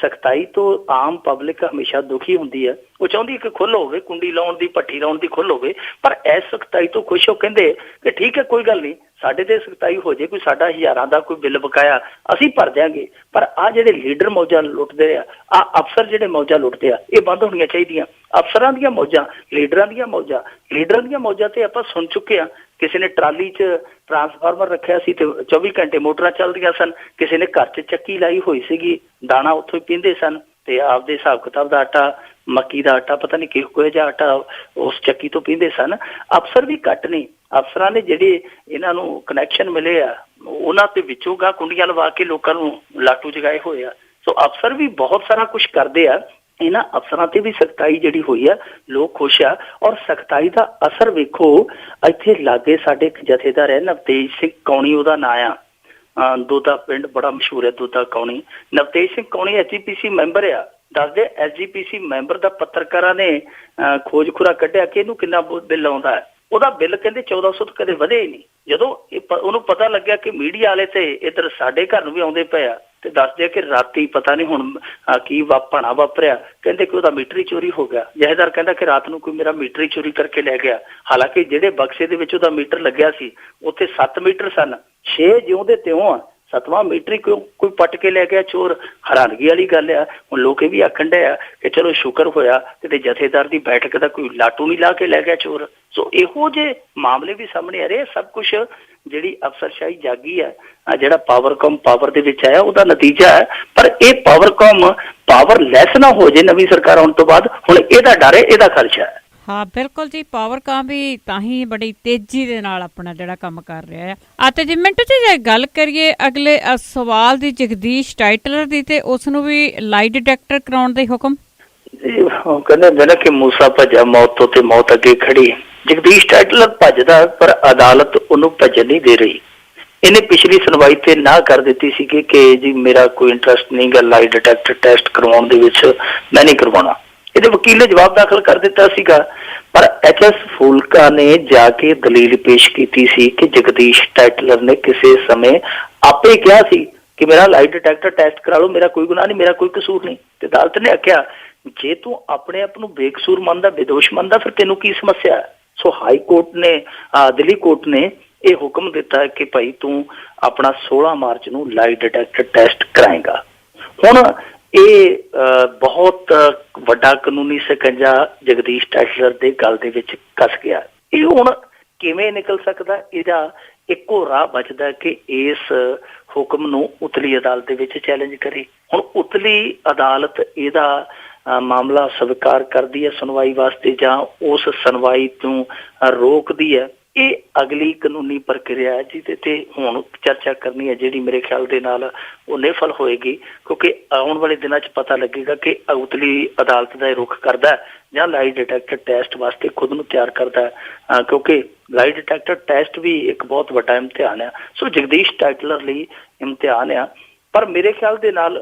ਸਖਤਾਈ ਤੋਂ ਆਮ ਪਬਲਿਕ ਹਮੇਸ਼ਾ ਦੁਖੀ ਹੁੰਦੀ ਹੈ। ਉਹ ਚਾਹੁੰਦੀ ਕਿ ਖੁੱਲ੍ਹ ਹੋਵੇ, ਕੁੰਡੀ ਲਾਉਣ ਦੀ, ਭੱਠੀ ਲਾਉਣ ਦੀ ਖੁੱਲ੍ਹ ਹੋਵੇ, ਪਰ ਇਸ ਸਖਤਾਈ ਤੋਂ ਖੁਸ਼ ਹੋ ਕਹਿੰਦੇ ਕਿ ਠੀਕ ਹੈ ਕੋਈ ਗੱਲ ਨਹੀਂ, ਸਾਡੇ ਤੇ ਸਖਤਾਈ ਹੋ ਜੇ, ਕੋਈ ਸਾਡਾ ਹਜ਼ਾਰਾਂ ਦਾ ਕੋਈ ਬਿੱਲ ਬਕਾਇਆ ਅਸੀਂ ਭਰ ਦਿਆਂਗੇ। ਪਰ ਆਹ ਜਿਹੜੇ ਲੀਡਰ ਮੌਜਾਂ ਲੁੱਟਦੇ ਆ, ਆਹ ਅਫਸਰ ਜਿਹੜੇ ਮੌਜਾਂ ਲੁੱਟਦੇ ਆ, ਇਹ ਬੰਦ ਹੋਣੀਆਂ ਚਾਹੀਦੀਆਂ। ਅਫਸਰਾਂ ਦੀਆਂ ਮੌਜਾਂ, ਲੀਡਰਾਂ ਦੀਆਂ ਮੌਜਾਂ ਤੇ ਆਪਾਂ ਸੁਣ ਚੁੱਕੇ ਹਾਂ। ਕਿਸੇ ਨੇ ਟਰਾਲੀ 'ਚ ਟਰਾਂਸਫਾਰਮਰ ਰੱਖਿਆ ਸੀ ਤੇ 24 ਘੰਟੇ ਮੋਟਰਾਂ ਚੱਲਦੀਆਂ ਸਨ। ਕਿਸੇ ਨੇ ਘਰ 'ਚ ਚੱਕੀ ਲਾਈ ਹੋਈ ਸੀਗੀ, ਦਾਣਾ ਉੱਥੋਂ ਹੀ ਪੀਂਦੇ ਸਨ ਤੇ ਆਪਦੇ ਹਿਸਾਬ ਕਿਤਾਬ ਦਾ ਆਟਾ, ਮੱਕੀ ਦਾ ਆਟਾ, ਪਤਾ ਨਹੀਂ ਕਿਹੋ ਜਿਹਾ ਆਟਾ ਉਸ ਚੱਕੀ ਤੋਂ ਪੀਂਦੇ ਸਨ। ਅਫਸਰ ਵੀ ਘੱਟ ਨਹੀਂ, ਅਫਸਰਾਂ ਨੇ ਜਿਹੜੇ ਇਹਨਾਂ ਨੂੰ ਕਨੈਕਸ਼ਨ ਮਿਲੇ ਆ ਉਹਨਾਂ ਦੇ ਵਿੱਚੋਂ ਗਾ ਕੁੰਡੀਆਂ ਲਵਾ ਕੇ ਲੋਕਾਂ ਨੂੰ ਲਾਟੂ ਜਗਾਏ ਹੋਏ ਆ। ਸੋ ਅਫਸਰ ਵੀ ਬਹੁਤ ਸਾਰਾ ਕੁਛ ਕਰਦੇ ਆ। ਇਹਨਾਂ ਅਫਸਰਾਂ ਤੇ ਵੀ ਸਖਤਾਈ ਜਿਹੜੀ ਹੋਈ ਆ, ਲੋਕ ਖੁਸ਼ ਆ। ਔਰ ਸਖਤਾਈ ਦਾ ਅਸਰ ਵੇਖੋ, ਇੱਥੇ ਲਾਗੇ ਸਾਡੇ ਇੱਕ ਜਥੇਦਾਰ ਹੈ ਨਵਤੇਜ ਸਿੰਘ ਕੌਣੀ, ਉਹਦਾ ਨਾਂ ਆ, ਦੋਦਾ ਪਿੰਡ ਬੜਾ ਮਸ਼ਹੂਰ ਹੈ ਦੋਦਾ ਕੌਣੀ। ਨਵਤੇਜ ਸਿੰਘ ਕੌਣੀ SGPC ਮੈਂਬਰ ਆ। ਦੱਸਦੇ SGPC ਮੈਂਬਰ ਦਾ ਪੱਤਰਕਾਰਾਂ ਨੇ ਖੋਜ ਖੁਰਾ ਕੱਢਿਆ ਕਿ ਇਹਨੂੰ ਕਿੰਨਾ ਬਿੱਲ ਆਉਂਦਾ ਹੈ। ਉਹਦਾ ਬਿੱਲ ਕਹਿੰਦੇ 1400 ਤੋਂ ਕਦੇ ਵਧਿਆ ਹੀ ਨਹੀਂ। ਜਦੋਂ ਉਹਨੂੰ ਪਤਾ ਲੱਗਿਆ ਕਿ ਮੀਡੀਆ ਵਾਲੇ ਤੇ ਇੱਧਰ ਸਾਡੇ ਘਰ ਨੂੰ ਵੀ ਆਉਂਦੇ ਪਏ ਆ ਤੇ ਦੱਸਦੇ ਆ ਕਿ ਰਾਤੀ ਪਤਾ ਨਹੀਂ ਹੁਣ ਕੀ ਭਾਣਾ ਵਾਪਰਿਆ, ਕਹਿੰਦੇ ਕਿ ਉਹਦਾ ਮੀਟਰ ਹੀ ਚੋਰੀ ਹੋ ਗਿਆ। ਜਥੇਦਾਰ ਕਹਿੰਦਾ ਕਿ ਰਾਤ ਨੂੰ ਕੋਈ ਮੇਰਾ ਮੀਟਰ ਹੀ ਚੋਰੀ ਕਰਕੇ ਲੈ ਗਿਆ। ਹਾਲਾਂਕਿ ਜਿਹੜੇ ਬਕਸੇ ਦੇ ਵਿੱਚ ਉਹਦਾ ਮੀਟਰ ਲੱਗਿਆ ਸੀ ਉੱਥੇ 7 ਮੀਟਰ ਸਨ, 6 ਜਿਉਂਦੇ ਤਿਉਂ ਆ, 7ਵਾਂ ਮੀਟਰ ਹੀ ਕੋਈ ਪੱਟ ਕੇ ਲੈ ਗਿਆ ਚੋਰ। ਹੈਰਾਨਗੀ ਵਾਲੀ ਗੱਲ ਆ। ਹੁਣ ਲੋਕ ਇਹ ਵੀ ਆਖਣ ਡਏ ਆ ਕਿ ਚਲੋ ਸ਼ੁਕਰ ਹੋਇਆ ਕਿਤੇ ਜਥੇਦਾਰ ਦੀ ਬੈਠਕ ਦਾ ਕੋਈ ਲਾਟੂ ਨਹੀਂ ਲਾ ਕੇ ਲੈ ਗਿਆ ਚੋਰ। ਸੋ ਇਹੋ ਜਿਹੇ ਮਾਮਲੇ ਵੀ ਸਾਹਮਣੇ ਆ ਰਹੇ। ਸਭ ਕੁਛ ਜਿਹੜੀ ਅਫਸਰਸ਼ਾਹੀ ਜਾਗੀ ਹੈ, ਜਿਹੜਾ ਪਾਵਰਕਾਮ ਪਾਵਰ ਦੇ ਵਿੱਚ ਆਇਆ, ਉਹਦਾ ਨਤੀਜਾ ਹੈ। ਪਰ ਇਹ ਪਾਵਰਕਾਮ ਪਾਵਰਲੈਸ ਨਾ ਹੋ ਜੇ ਨਵੀਂ ਸਰਕਾਰ ਆਉਣ ਤੋਂ ਬਾਅਦ। ਹੁਣ ਇਹਦਾ ਡਰ ਹੈ, ਇਹਦਾ ਖਰਚਾ ਹੈ। ਹਾਂ ਬਿਲਕੁਲ ਜੀ, ਪਾਵਰਕਾਮ ਵੀ ਤਾਂ ਹੀ ਬੜੀ ਤੇਜ਼ੀ ਦੇ ਨਾਲ ਆਪਣਾ ਜਿਹੜਾ ਕੰਮ ਕਰ ਰਿਹਾ ਹੈ। ਅਤੇ ਜੇ ਮਿੰਟੂ ਜੀ ਜੇ ਗੱਲ ਕਰੀਏ ਅਗਲੇ ਸਵਾਲ ਦੀ, ਜਗਦੀਸ਼ ਟਾਈਟਲਰ ਦੀ, ਤੇ ਉਸ ਨੂੰ ਵੀ ਲਾਈ ਡਿਟੈਕਟਰ ਕਰਾਉਣ ਦੇ ਹੁਕਮ। ਕਹਿੰਦੇ ਹੁੰਦੇ ਨਾ ਕਿ ਮੂਸਾ ਭੱਜਾ ਮੌਤ ਤੋਂ ਤੇ ਮੌਤ ਅੱਗੇ ਖੜੀ। ਜਗਦੀਸ਼ ਟਾਈਟਲਰ ਭੱਜਦਾ ਪਰ ਅਦਾਲਤ ਉਹਨੂੰ ਭੱਜਣ ਨਹੀਂ ਦੇ ਰਹੀ। ਇਹਨੇ ਪਿਛਲੀ ਸੁਣਵਾਈ ਤੇ ਨਾ ਕਰ ਦਿੱਤੀ ਸੀ ਕਿ ਜੀ ਮੇਰਾ ਕੋਈ ਇੰਟਰਸਟ ਨਹੀਂ ਗਾ ਲਾਈ ਡਿਟੈਕਟਰ ਟੈਸਟ ਕਰਵਾਉਣ ਦੇ ਵਿੱਚ, ਮੈਂ ਨਹੀਂ ਕਰਵਾਉਣਾ। ਇਹਦੇ ਵਕੀਲ ਨੇ ਜਵਾਬ ਦਾਖਲ ਕਰ ਦਿੱਤਾ ਸੀਗਾ। ਪਰ HS ਫੂਲਕਾ ਨੇ ਜਾ ਕੇ ਦਲੀਲ ਪੇਸ਼ ਕੀਤੀ ਸੀ ਕਿ ਜਗਦੀਸ਼ ਟਾਈਟਲਰ ਨੇ ਕਿਸੇ ਸਮੇਂ ਆਪੇ ਕਿਹਾ ਸੀ ਕਿ ਮੇਰਾ ਲਾਈ ਡਿਟੈਕਟਰ ਟੈਸਟ ਕਰਾ ਲਓ, ਮੇਰਾ ਕੋਈ ਗੁਨਾਹ ਨਹੀਂ, ਮੇਰਾ ਕੋਈ ਕਸੂਰ ਨਹੀਂ। ਤੇ ਅਦਾਲਤ ਨੇ ਆਖਿਆ ਜੇ ਤੂੰ ਆਪਣੇ ਆਪ ਨੂੰ ਬੇਕਸੂਰ ਮੰਨਦਾ, ਬੇਦੋਸ਼ ਮੰਨਦਾ, ਫਿਰ ਤੈਨੂੰ ਕੀ ਸਮੱਸਿਆ ਹੈ। ਸੋ ਹਾਈ ਕੋਰਟ ਨੇ, ਦਿੱਲੀ ਕੋਰਟ ਨੇ ਇਹ ਹੁਕਮ ਦਿੱਤਾ ਕਿ ਭਾਈ ਤੂੰ ਆਪਣਾ 16 ਮਾਰਚ ਨੂੰ ਲਾਈ ਡਿਟੈਕਟਰ ਟੈਸਟ ਕਰਾਏਗਾ। ਹੁਣ ਇਹ ਬਹੁਤ ਵੱਡਾ ਕਾਨੂੰਨੀ ਸਕੰਜਾ ਜਗਦੀਸ਼ ਟਾਈਟਲਰ ਦੇ ਗਲ ਦੇ ਵਿੱਚ ਕੱਸ ਗਿਆ। ਇਹ ਹੁਣ ਕਿਵੇਂ ਨਿਕਲ ਸਕਦਾ? ਇਹਦਾ ਇੱਕੋ ਰਾਹ ਬਚਦਾ ਕਿ ਇਸ ਹੁਕਮ ਨੂੰ ਉਤਲੀ ਅਦਾਲਤ ਦੇ ਵਿੱਚ ਚੈਲੰਜ ਕਰੇ। ਹੁਣ ਉਤਲੀ ਅਦਾਲਤ ਇਹਦਾ ਮਾਮਲਾ ਸਵੀਕਾਰ ਕਰਦੀ ਹੈ ਸੁਣਵਾਈ ਵਾਸਤੇ ਜਾਂ ਉਸ ਸੁਣਵਾਈ ਤੋਂ ਰੋਕਦੀ ਹੈ। ਇਹ ਅਗਲੀ ਕਾਨੂੰਨੀ ਪ੍ਰਕਿਰਿਆ ਹੈ ਜਿਹਦੇ ਤੇ ਹੁਣ ਚਰਚਾ ਕਰਨੀ ਹੈ, ਜਿਹੜੀ ਮੇਰੇ ਖਿਆਲ ਦੇ ਨਾਲ ਉਹ ਨਿਫਲ ਹੋਏਗੀ। ਕਿਉਂਕਿ ਆਉਣ ਵਾਲੇ ਦਿਨਾਂ 'ਚ ਪਤਾ ਲੱਗੇਗਾ ਕਿ ਉਤਲੀ ਅਦਾਲਤ ਦਾ ਇਹ ਰੁਖ ਕਰਦਾ ਜਾਂ ਲਾਈ ਡਿਟੈਕਟਰ ਟੈਸਟ ਵਾਸਤੇ ਖੁਦ ਨੂੰ ਤਿਆਰ ਕਰਦਾ। ਕਿਉਂਕਿ ਲਾਈ ਡਿਟੈਕਟਰ ਟੈਸਟ ਵੀ ਇੱਕ ਬਹੁਤ ਵੱਡਾ ਇਮਤਿਹਾਨ ਆ। ਸੋ ਜਗਦੀਸ਼ ਟਾਈਟਲਰ ਲਈ ਇਮਤਿਹਾਨ ਆ। ਪਰ ਮੇਰੇ ਖਿਆਲ ਦੇ ਨਾਲ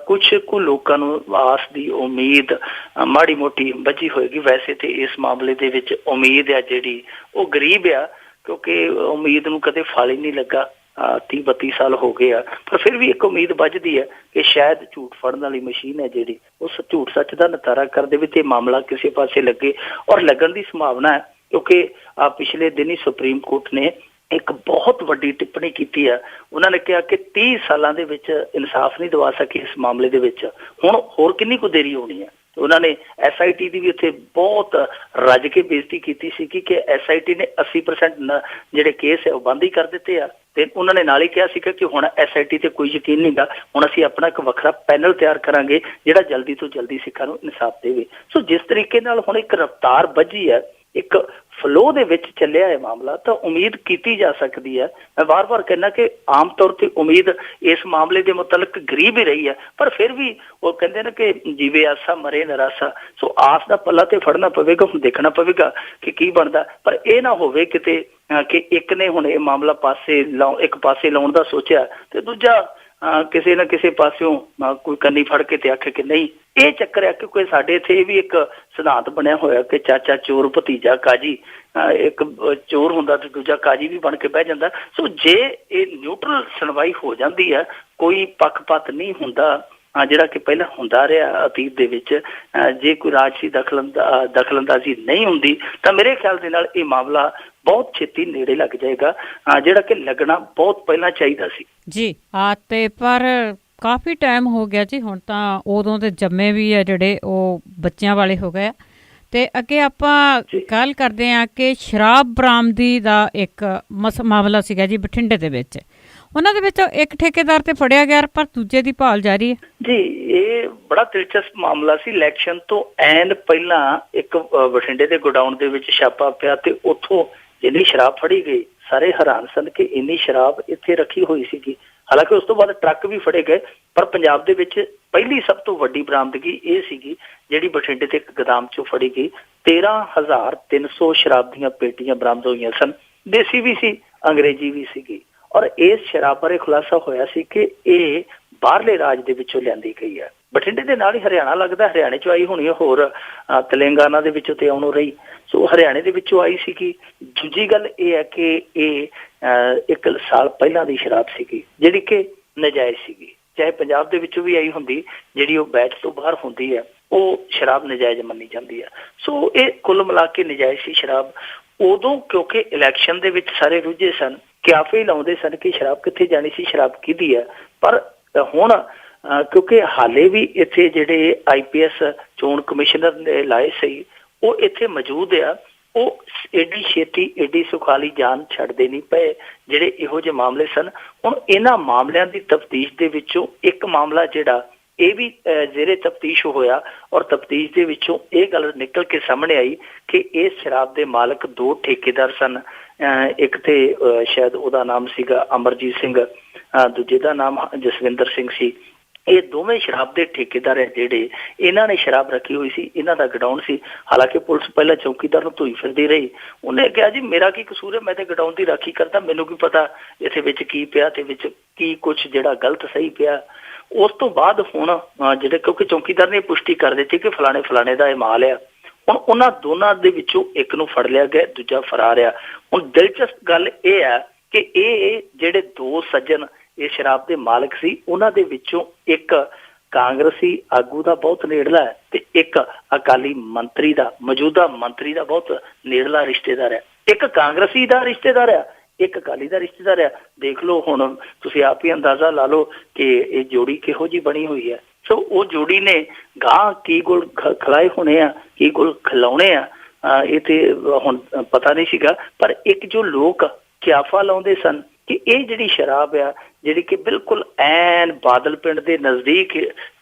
ਕੁਛ ਕੁ ਲੋਕਾਂ ਨੂੰ ਆਸ ਦੀ ਉਮੀਦ ਮਾੜੀ ਮੋਟੀ ਬੱਝੀ ਹੋਏਗੀ। ਵੈਸੇ ਤੇ ਇਸ ਮਾਮਲੇ ਦੇ ਵਿੱਚ ਉਮੀਦ ਆ ਜਿਹੜੀ ਉਹ ਗਰੀਬ ਆ, ਕਿਉਂਕਿ ਉਮੀਦ ਨੂੰ ਕਦੇ ਫਲ ਹੀ ਨਹੀਂ ਲੱਗਾ। 30-32 ਸਾਲ ਹੋ ਗਏ ਆ, ਪਰ ਫਿਰ ਵੀ ਇੱਕ ਉਮੀਦ ਬੱਝਦੀ ਹੈ ਕਿ ਸ਼ਾਇਦ ਝੂਠ ਫੜਨ ਵਾਲੀ ਮਸ਼ੀਨ ਹੈ ਜਿਹੜੀ ਉਸ ਝੂਠ ਸੱਚ ਦਾ ਨਿਤਾਰਾ ਕਰ ਦੇਵੇ ਤੇ ਮਾਮਲਾ ਕਿਸੇ ਪਾਸੇ ਲੱਗੇ। ਔਰ ਲੱਗਣ ਦੀ ਸੰਭਾਵਨਾ ਹੈ ਕਿਉਂਕਿ ਪਿਛਲੇ ਦਿਨੀ ਸੁਪਰੀਮ ਕੋਰਟ ਨੇ ਇੱਕ ਬਹੁਤ ਵੱਡੀ ਟਿੱਪਣੀ ਕੀਤੀ ਆ। ਉਹਨਾਂ ਨੇ ਕਿਹਾ ਕਿ 30 ਸਾਲਾਂ ਦੇ ਵਿੱਚ ਇਨਸਾਫ ਨਹੀਂ ਦਵਾ ਸਕੇ ਇਸ ਮਾਮਲੇ ਦੇ ਵਿੱਚ, ਹੁਣ ਹੋਰ ਕਿੰਨੀ ਕੁ ਦੇਰੀ ਹੋਣੀ ਹੈ। ਉਹਨਾਂ ਨੇ SIT ਦੀ ਵੀ ਉੱਥੇ ਬਹੁਤ ਰੱਜ ਕੇ ਬੇਇੱਜ਼ਤੀ ਕੀਤੀ ਸੀ ਕਿ SIT ਨੇ 80% ਜਿਹੜੇ ਕੇਸ ਹੈ ਉਹ ਬੰਦ ਹੀ ਕਰ ਦਿੱਤੇ ਆ। ਤੇ ਉਹਨਾਂ ਨੇ ਨਾਲ ਹੀ ਕਿਹਾ ਸੀਗਾ ਕਿ ਹੁਣ SIT ਤੇ ਕੋਈ ਯਕੀਨ ਨਹੀਂ ਗਾ, ਹੁਣ ਅਸੀਂ ਆਪਣਾ ਇੱਕ ਵੱਖਰਾ ਪੈਨਲ ਤਿਆਰ ਕਰਾਂਗੇ ਜਿਹੜਾ ਜਲਦੀ ਤੋਂ ਜਲਦੀ ਸਿੱਖਾਂ ਨੂੰ ਇਨਸਾਫ ਦੇਵੇ। ਸੋ ਜਿਸ ਤਰੀਕੇ ਨਾਲ ਹੁਣ ਇੱਕ ਰਫ਼ਤਾਰ ਬੱਝੀ ਹੈ, ਇੱਕ ਫਲੋ ਦੇ ਵਿੱਚ ਚੱਲਿਆ ਹੈ ਮਾਮਲਾ, ਤਾਂ ਉਮੀਦ ਕੀਤੀ ਜਾ ਸਕਦੀ ਹੈ। ਮੈਂ ਵਾਰ-ਵਾਰ ਕਹਿੰਦਾ ਕਿ ਆਮ ਤੌਰ ਤੇ ਉਮੀਦ ਇਸ ਮਾਮਲੇ ਦੇ ਮੁਤਲਕ ਗਰੀਬ ਹੀ ਰਹੀ ਹੈ, ਪਰ ਫਿਰ ਵੀ ਉਹ ਕਹਿੰਦੇ ਨੇ ਕਿ ਜੀਵੇ ਆਸਾ ਮਰੇ ਨਿਰਾਸਾ। ਸੋ ਆਸ ਦਾ ਪੱਲਾ ਤੇ ਫੜਨਾ ਪਵੇਗਾ, ਹੁਣ ਦੇਖਣਾ ਪਵੇਗਾ ਕਿ ਕੀ ਬਣਦਾ। ਪਰ ਇਹ ਨਾ ਹੋਵੇ ਕਿਤੇ ਕਿ ਇੱਕ ਨੇ ਹੁਣ ਇਹ ਮਾਮਲਾ ਇੱਕ ਪਾਸੇ ਲਾਉਣ ਦਾ ਸੋਚਿਆ ਤੇ ਦੂਜਾ ਕਿਸੇ ਨਾ ਕਿਸੇ ਪਾਸਿਓਂ ਕੋਈ ਕੰਨੀ ਫੜ ਕੇ ਤੇ ਆਖੇ ਕਿ ਨਹੀਂ। ਇਹ ਚੱਕਰ ਹੈ ਕਿ ਸਾਡੇ ਇੱਥੇ ਇਹ ਵੀ ਇੱਕ ਸਿਧਾਂਤ ਬਣਿਆ ਹੋਇਆ ਕਿ ਚਾਚਾ ਚੋਰ ਭਤੀਜਾ ਕਾਜੀ, ਇੱਕ ਚੋਰ ਹੁੰਦਾ ਤੇ ਦੂਜਾ ਕਾਜੀ ਵੀ ਬਣ ਕੇ ਬਹਿ ਜਾਂਦਾ। ਸੋ ਜੇ ਇਹ ਨਿਊਟਰਲ ਸੁਣਵਾਈ ਹੋ ਜਾਂਦੀ ਹੈ, ਕੋਈ ਪੱਖਪਾਤ ਨਹੀਂ ਹੁੰਦਾ ਜਿਹੜਾ ਕਿ ਪਹਿਲਾਂ ਹੁੰਦਾ ਰਿਹਾ ਅਤੀਤ ਦੇ ਵਿੱਚ, ਜੇ ਕੋਈ ਰਾਜਸੀ ਦਖਲਅੰਦਾਜ਼ੀ ਨਹੀਂ ਹੁੰਦੀ, ਤਾਂ ਮੇਰੇ ਖਿਆਲ ਦੇ ਨਾਲ ਇਹ ਮਾਮਲਾ ਬਹੁਤ ਛੇਤੀ ਨੇੜੇ ਲੱਗ ਜਾਏਗਾ, ਜਿਹੜਾ ਕਿ ਲੱਗਣਾ ਬਹੁਤ ਪਹਿਲਾਂ ਚਾਹੀਦਾ ਸੀ ਜੀ। ਤੇ ਪਰ ਕਾਫੀ ਟਾਈਮ ਹੋ ਗਿਆ ਜੀ, ਹੁਣ ਤਾਂ ਉਦੋਂ ਦੇ ਜੰਮੇ ਵੀ ਆ ਜਿਹੜੇ ਉਹ ਬੱਚਿਆਂ ਵਾਲੇ ਹੋ ਗਏ ਆ। ਤੇ ਅੱਗੇ ਆਪਾਂ ਗੱਲ ਕਰਦੇ ਹਾਂ ਕਿ ਸ਼ਰਾਬ ਬਰਾਮਦੀ ਦਾ ਇੱਕ ਮਾਮਲਾ ਸੀਗਾ ਜੀ ਬਠਿੰਡੇ ਦੇ ਵਿੱਚ। ਉਹਨਾਂ ਦੇ ਵਿੱਚ ਇੱਕ ਠੇਕੇਦਾਰ ਤੇ ਫੜਿਆ ਗਿਆ ਪਰ ਦੂਜੇ ਦੀ ਭਾਲ ਜਾਰੀ ਹੈ ਜੀ। ਇਹ ਬੜਾ ਦਿਲਚਸਪ ਮਾਮਲਾ ਸੀ। ਇਲੈਕਸ਼ਨ ਤੋਂ ਐਨ ਪਹਿਲਾਂ ਇੱਕ ਬਠਿੰਡੇ ਦੇ ਗੋਡਾਊਨ ਦੇ ਵਿੱਚ ਛਾਪਾ ਪਿਆ ਤੇ ਉੱਥੋਂ ਇੰਨੀ ਸ਼ਰਾਬ ਫੜੀ ਗਈ, ਸਾਰੇ ਹੈਰਾਨ ਸਨ ਕਿ ਇੰਨੀ ਸ਼ਰਾਬ ਇੱਥੇ ਰੱਖੀ ਹੋਈ ਸੀਗੀ। ਹਾਲਾਂਕਿ ਉਸ ਤੋਂ ਬਾਅਦ ਟਰੱਕ ਵੀ ਫੜੇ ਗਏ, ਪਰ ਪੰਜਾਬ ਦੇ ਵਿੱਚ ਪਹਿਲੀ ਸਭ ਤੋਂ ਵੱਡੀ ਬਰਾਮਦਗੀ ਇਹ ਸੀਗੀ ਜਿਹੜੀ ਬਠਿੰਡੇ ਦੇ ਇੱਕ ਗੋਦਾਮ ਚੋਂ ਫੜੀ ਗਈ। 13,300 ਸ਼ਰਾਬ ਦੀਆਂ ਪੇਟੀਆਂ ਬਰਾਮਦ ਹੋਈਆਂ ਸਨ। ਦੇਸੀ ਵੀ ਸੀ, ਅੰਗਰੇਜ਼ੀ ਵੀ ਸੀਗੀ। ਔਰ ਇਸ ਸ਼ਰਾਬ ਬਾਰੇ ਖੁਲਾਸਾ ਹੋਇਆ ਸੀ ਕਿ ਇਹ ਬਾਹਰਲੇ ਰਾਜ ਦੇ ਵਿੱਚੋਂ ਲਿਆਂਦੀ ਗਈ ਹੈ। ਬਠਿੰਡੇ ਦੇ ਨਾਲ ਹੀ ਹਰਿਆਣਾ ਲੱਗਦਾ, ਹਰਿਆਣੇ ਚੋਂ ਆਈ ਹੋਣੀ, ਹੋਰ ਤੇਲੰਗਾਨਾ ਦੇ ਵਿੱਚੋਂ ਤੇ ਆਉਣੋਂ ਰਹੀ, ਸੋ ਹਰਿਆਣੇ ਦੇ ਵਿੱਚੋਂ ਆਈ ਸੀਗੀ। ਦੂਜੀ ਗੱਲ ਇਹ ਹੈ ਕਿ ਇਹ 1 ਸਾਲ ਪਹਿਲਾਂ ਦੀ ਸ਼ਰਾਬ ਸੀਗੀ ਜਿਹੜੀ ਕਿ ਨਜਾਇਜ਼ ਸੀਗੀ। ਚਾਹੇ ਪੰਜਾਬ ਦੇ ਵਿੱਚੋਂ ਵੀ ਆਈ ਹੁੰਦੀ, ਜਿਹੜੀ ਉਹ ਬੈਚ ਤੋਂ ਬਾਹਰ ਹੁੰਦੀ ਹੈ, ਉਹ ਸ਼ਰਾਬ ਨਜਾਇਜ਼ ਮੰਨੀ ਜਾਂਦੀ ਹੈ। ਸੋ ਇਹ ਕੁੱਲ ਮਿਲਾ ਕੇ ਨਜਾਇਜ਼ ਸੀ ਸ਼ਰਾਬ। ਉਦੋਂ ਕਿਉਂਕਿ ਇਲੈਕਸ਼ਨ ਦੇ ਵਿੱਚ ਸਾਰੇ ਰੁੱਝੇ ਸਨ, ਕਿਆਫੇ ਲਾਉਂਦੇ ਸਨ ਕਿ ਸ਼ਰਾਬ ਕਿੱਥੇ ਜਾਣੀ ਸੀ, ਸ਼ਰਾਬ ਕਿਹਦੀ ਹੈ। ਪਰ ਹੁਣ ਕਿਉਂਕਿ ਹਾਲੇ ਵੀ ਇੱਥੇ ਜਿਹੜੇ IPS ਚੋਣ ਕਮਿਸ਼ਨਰ ਨੇ ਲਾਏ ਸੀ ਉਹ ਇੱਥੇ ਮੌਜੂਦ ਆ, ਉਹ ਏਡੀ ਛੇਤੀ ਏਡੀ ਸੁਖਾਲੀ ਜਾਨ ਛੱਡਦੇ ਨਹੀਂ ਪਏ ਜਿਹੜੇ ਇਹੋ ਜਿਹੇ ਮਾਮਲੇ ਸਨ। ਹੁਣ ਇਹਨਾਂ ਮਾਮਲਿਆਂ ਦੀ ਤਫਤੀਸ਼ ਦੇ ਵਿੱਚੋਂ ਇੱਕ ਮਾਮਲਾ ਜਿਹੜਾ ਇਹ ਵੀ ਜ਼ੇਰੇ ਤਫਤੀਸ਼ ਹੋਇਆ ਔਰ ਤਫਤੀਸ਼ ਦੇ ਵਿੱਚੋਂ ਇਹ ਗੱਲ ਨਿਕਲ ਕੇ ਸਾਹਮਣੇ ਆਈ ਕਿ ਇਸ ਸ਼ਰਾਬ ਦੇ ਮਾਲਕ 2 ਠੇਕੇਦਾਰ ਸਨ। ਇੱਕ ਤੇ ਸ਼ਾਇਦ ਉਹਦਾ ਨਾਮ ਸੀਗਾ ਅਮਰਜੀਤ ਸਿੰਘ, ਦੂਜੇ ਦਾ ਨਾਮ ਜਸਵਿੰਦਰ ਸਿੰਘ ਸੀ। ਇਹ ਦੋਵੇਂ ਸ਼ਰਾਬ ਦੇ ਠੇਕੇਦਾਰ ਹੈ ਜਿਹੜੇ ਇਹਨਾਂ ਨੇ ਸ਼ਰਾਬ ਰੱਖੀ ਹੋਈ ਸੀ, ਇਹਨਾਂ ਦਾ ਗਡਾਊਨ ਸੀ। ਹਾਲਾਂਕਿ ਪੁਲਿਸ ਪਹਿਲਾਂ ਚੌਕੀਦਾਰ ਨੂੰ ਧੋਈ ਫਿਰਦੀ ਰਹੀ। ਉਹਨੇ ਕਿਹਾ ਜੀ ਮੇਰਾ ਕੀ ਕਸੂਰ ਹੈ, ਮੈਂ ਤੇ ਗਡਾਊਨ ਦੀ ਰਾਖੀ ਕਰਦਾ, ਮੈਨੂੰ ਕੀ ਪਤਾ ਇੱਥੇ ਵਿੱਚ ਕੀ ਪਿਆ ਤੇ ਵਿੱਚ ਕੀ ਕੁਛ ਜਿਹੜਾ ਗਲਤ ਸਹੀ ਪਿਆ। ਉਸ ਤੋਂ ਬਾਅਦ ਹੁਣ ਜਿਹੜੇ ਕਿਉਂਕਿ ਚੌਕੀਦਾਰ ਨੇ ਪੁਸ਼ਟੀ ਕਰ ਦਿੱਤੀ ਕਿ ਫਲਾਣੇ ਦਾ ਇਹ ਮਾਲ ਆ, ਹੁਣ ਉਹਨਾਂ ਦੋਨਾਂ ਦੇ ਵਿੱਚੋਂ ਇੱਕ ਨੂੰ ਫੜ ਲਿਆ ਗਿਆ, ਦੂਜਾ ਫਰਾਰ ਆ। ਹੁਣ ਦਿਲਚਸਪ ਗੱਲ ਇਹ ਹੈ ਕਿ ਇਹ ਜਿਹੜੇ 2 ਸੱਜਣ ਇਹ ਸ਼ਰਾਬ ਦੇ ਮਾਲਕ ਸੀ, ਉਹਨਾਂ ਦੇ ਵਿੱਚੋਂ ਇੱਕ ਕਾਂਗਰਸੀ ਆਗੂ ਦਾ ਬਹੁਤ ਨੇੜਲਾ ਹੈ ਤੇ ਇੱਕ ਅਕਾਲੀ ਮੰਤਰੀ ਦਾ, ਮੌਜੂਦਾ ਮੰਤਰੀ ਦਾ ਬਹੁਤ ਨੇੜਲਾ ਰਿਸ਼ਤੇਦਾਰ ਹੈ। ਇੱਕ ਕਾਂਗਰਸੀ ਦਾ ਰਿਸ਼ਤੇਦਾਰ ਹੈ, ਇੱਕ ਅਕਾਲੀ ਦਾ ਰਿਸ਼ਤੇਦਾਰ ਹੈ। ਦੇਖ ਲਓ, ਹੁਣ ਤੁਸੀਂ ਆਪ ਹੀ ਅੰਦਾਜ਼ਾ ਲਾ ਲਓ ਕਿ ਇਹ ਜੋੜੀ ਕਿਹੋ ਜਿਹੀ ਬਣੀ ਹੋਈ ਹੈ। ਸੋ ਉਹ ਜੋੜੀ ਨੇ ਗਾਂ ਕੀ ਗੁਲ ਖਿਲਾਏ ਹੋਣੇ ਆ, ਕੀ ਗੁਲ ਖਿਲਾਉਣੇ ਆ, ਇਹ ਤੇ ਹੁਣ ਪਤਾ ਨਹੀਂ ਸੀਗਾ। ਪਰ ਇੱਕ ਜੋ ਲੋਕ ਕਿਆਫਾ ਲਾਉਂਦੇ ਸਨ ਕਿ ਇਹ ਜਿਹੜੀ ਸ਼ਰਾਬ ਆ ਜਿਹੜੀ ਕਿ ਬਿਲਕੁਲ ਐਨ ਬਾਦਲ ਪਿੰਡ ਦੇ ਨਜ਼ਦੀਕ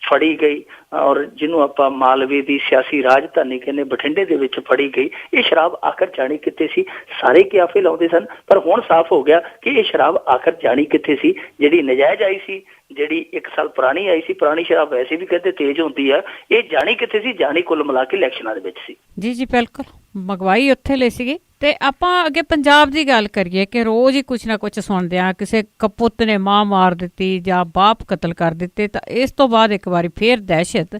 ਫੜੀ ਗਈ ਔਰ ਜਿਹਨੂੰ ਆਪਾਂ ਮਾਲਵੇ ਦੀ ਸਿਆਸੀ ਰਾਜਧਾਨੀ ਕਹਿੰਦੇ ਬਠਿੰਡੇ ਦੇ ਵਿੱਚ ਫੜੀ ਗਈ, ਇਹ ਸ਼ਰਾਬ ਆਖਰ ਜਾਣੀ ਕਿੱਥੇ ਸੀ। ਸਾਰੇ ਕਿਆਫੇ ਲਾਉਂਦੇ ਸਨ, ਪਰ ਹੁਣ ਸਾਫ਼ ਹੋ ਗਿਆ ਕਿ ਇਹ ਸ਼ਰਾਬ ਆਖਰ ਜਾਣੀ ਕਿੱਥੇ ਸੀ। ਜਿਹੜੀ ਨਜਾਇਜ਼ ਆਈ ਸੀ, ਜਿਹੜੀ 1 ਸਾਲ ਪੁਰਾਣੀ ਆਈ ਸੀ, ਪੁਰਾਣੀ ਸ਼ਰਾਬ ਵੈਸੇ ਵੀ ਕਹਿੰਦੇ ਤੇਜ਼ ਹੁੰਦੀ ਆ, ਇਹ ਜਾਣੀ ਕਿੱਥੇ ਸੀ, ਜਾਣੀ ਕੁੱਲ ਮਿਲਾ ਕੇ ਇਲੈਕਸ਼ਨਾਂ ਦੇ ਵਿੱਚ ਸੀ। ਜੀ ਬਿਲਕੁਲ, ਮੰਗਵਾਈ ਉੱਥੇ ਲਈ ਸੀਗੀ। ਤੇ ਆਪਾਂ ਅੱਗੇ ਪੰਜਾਬ ਦੀ ਗੱਲ ਕਰੀਏ ਕਿ ਰੋਜ਼ ਹੀ ਕੁਛ ਨਾ ਕੁਛ ਸੁਣਦੇ ਆ, ਕਿਸੇ ਕਪੁੱਤ ਨੇ ਮਾਂ ਮਾਰ ਦਿੱਤੀ ਜਾਂ ਬਾਪ ਕਤਲ ਕਰ ਦਿੱਤੇ। ਤਾਂ ਇਸ ਤੋਂ ਬਾਅਦ ਇੱਕ ਵਾਰੀ ਫੇਰ ਦਹਿਸ਼ਤ,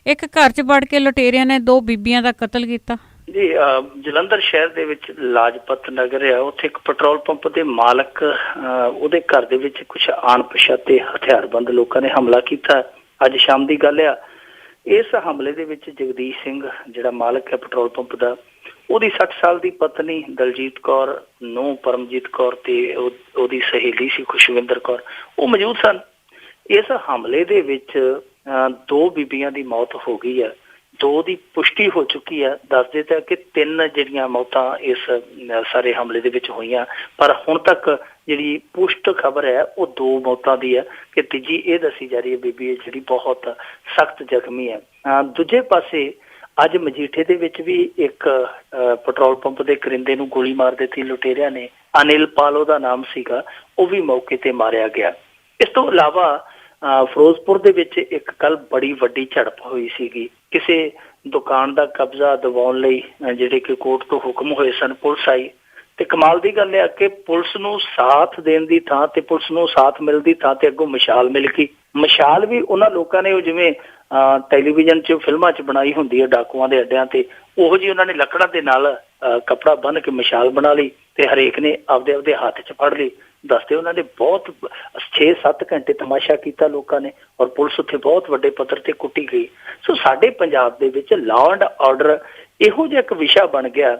ਇੱਕ ਘਰ 'ਚ ਵੜ ਕੇ ਲੁਟੇਰਿਆਂ ਨੇ 2 ਬੀਬੀਆਂ ਦਾ ਕਤਲ ਕੀਤਾ। ਜੀ ਜਲੰਧਰ ਸ਼ਹਿਰ ਦੇ ਵਿੱਚ ਲਾਜਪਤ ਨਗਰ ਆ, ਉੱਥੇ ਇੱਕ ਪੈਟਰੋਲ ਪੰਪ ਦੇ ਮਾਲਕ ਉਹਦੇ ਘਰ ਦੇ ਵਿੱਚ ਕੁਛ ਅਣਪਛਾਤੇ ਹਥਿਆਰਬੰਦ ਲੋਕਾਂ ਨੇ ਹਮਲਾ ਕੀਤਾ। ਅੱਜ ਸ਼ਾਮ ਦੀ ਗੱਲ ਆ। ਇਸ ਹਮਲੇ ਦੇ ਵਿੱਚ ਜਗਦੀਸ਼ ਸਿੰਘ ਜਿਹੜਾ ਮਾਲਕ ਹੈ ਪੈਟਰੋਲ ਪੰਪ ਦਾ, ਉਹਦੀ 60 ਸਾਲ ਦੀ ਪਤਨੀ ਦਲਜੀਤ ਕੌਰ, ਨੂੰਹ ਪਰਮਜੀਤ ਕੌਰ ਤੇ ਉਹਦੀ ਸਹੇਲੀ ਸੀ ਖੁਸ਼ਵਿੰਦਰ ਕੌਰ, ਉਹ ਮੌਜੂਦ ਸਨ। ਇਸ ਹਮਲੇ ਦੇ ਵਿੱਚ 2 ਬੀਬੀਆਂ ਦੀ ਮੌਤ ਹੋ ਗਈ ਹੈ, 2 ਦੀ ਪੁਸ਼ਟੀ ਹੋ ਚੁੱਕੀ ਹੈ। ਦੱਸਦੇ ਤਾਂ ਕਿ 3 ਜਿਹੜੀਆਂ ਮੌਤਾਂ ਇਸ ਸਾਰੇ ਹਮਲੇ ਦੇ ਵਿੱਚ ਹੋਈਆਂ, ਪਰ ਹੁਣ ਤੱਕ ਜਿਹੜੀ ਪੁਸ਼ਟ ਖਬਰ ਹੈ ਉਹ 2 ਮੌਤਾਂ ਦੀ ਹੈ ਕਿ ਤੀਜੀ ਇਹ ਦੱਸੀ ਜਾ ਰਹੀ ਹੈ ਬੀਬੀ ਜਿਹੜੀ ਬਹੁਤ ਸਖਤ ਜ਼ਖਮੀ ਹੈ। ਦੂਜੇ ਪਾਸੇ ਅੱਜ ਮਜੀਠੇ ਦੇ ਵਿੱਚ ਵੀ ਇੱਕ ਪੈਟਰੋਲ ਪੰਪ ਦੇ ਕਰਿੰਦੇ ਨੂੰ ਗੋਲੀ ਮਾਰ ਦਿੱਤੀ ਲੁਟੇਰਿਆਂ ਨੇ। ਅਨਿਲ ਪਾਲ ਉਹਦਾ ਨਾਮ ਸੀਗਾ, ਉਹ ਵੀ ਮੌਕੇ ਤੇ ਮਾਰਿਆ ਗਿਆ। ਇਸ ਤੋਂ ਇਲਾਵਾ ਫਿਰੋਜ਼ਪੁਰ ਦੇ ਵਿੱਚ ਇੱਕ ਕੱਲ ਬੜੀ ਵੱਡੀ ਝੜਪ ਹੋਈ ਸੀਗੀ। ਕਿਸੇ ਦੁਕਾਨ ਦਾ ਕਬਜ਼ਾ ਦਿਵਾਉਣ ਲਈ ਜਿਹੜੇ ਕਿ ਕੋਰਟ ਤੋਂ ਹੁਕਮ ਹੋਏ ਸਨ, ਪੁਲਿਸ ਆਈ ਤੇ ਕਮਾਲ ਦੀ ਗੱਲ ਹੈ ਕਿ ਪੁਲਿਸ ਨੂੰ ਸਾਥ ਦੇਣ ਦੀ ਥਾਂ ਤੇ ਪੁਲਿਸ ਨੂੰ ਸਾਥ ਮਿਲਦੀ ਥਾਂ ਤੇ ਅੱਗੋਂ ਮਸ਼ਾਲ ਮਿਲ ਗਈ। ਮਸ਼ਾਲ ਵੀ ਉਹਨਾਂ ਲੋਕਾਂ ਨੇ ਉਹ ਜਿਵੇਂ ਟੈਲੀਵਿਜ਼ਨ 'ਚ ਫਿਲਮਾਂ 'ਚ ਬਣਾਈ ਹੁੰਦੀ ਹੈ ਡਾਕੂਆਂ ਦੇ ਅੱਡਿਆਂ ਤੇ, ਉਹੋ ਜਿਹੀ ਉਹਨਾਂ ਨੇ ਲੱਕੜਾਂ ਦੇ ਨਾਲ ਕੱਪੜਾ ਬੰਨ੍ਹ ਕੇ ਮਸ਼ਾਲ ਬਣਾ ਲਈ ਤੇ ਹਰੇਕ ਨੇ ਆਪਦੇ ਹੱਥ 'ਚ ਫੜ ਲਈ। ਦੱਸਦੇ ਉਹਨਾਂ ਨੇ ਬਹੁਤ 6-7 ਘੰਟੇ ਤਮਾਸ਼ਾ ਕੀਤਾ ਲੋਕਾਂ ਨੇ ਔਰ ਪੁਲਿਸ ਉੱਥੇ ਬਹੁਤ ਵੱਡੇ ਪੱਧਰ ਤੇ ਕੁੱਟੀ ਗਈ। ਸੋ ਸਾਡੇ ਪੰਜਾਬ ਦੇ ਵਿੱਚ ਲਾਅ ਐਂਡ ਆਰਡਰ ਇਹੋ ਜਿਹਾ ਇੱਕ ਵਿਸ਼ਾ ਬਣ ਗਿਆ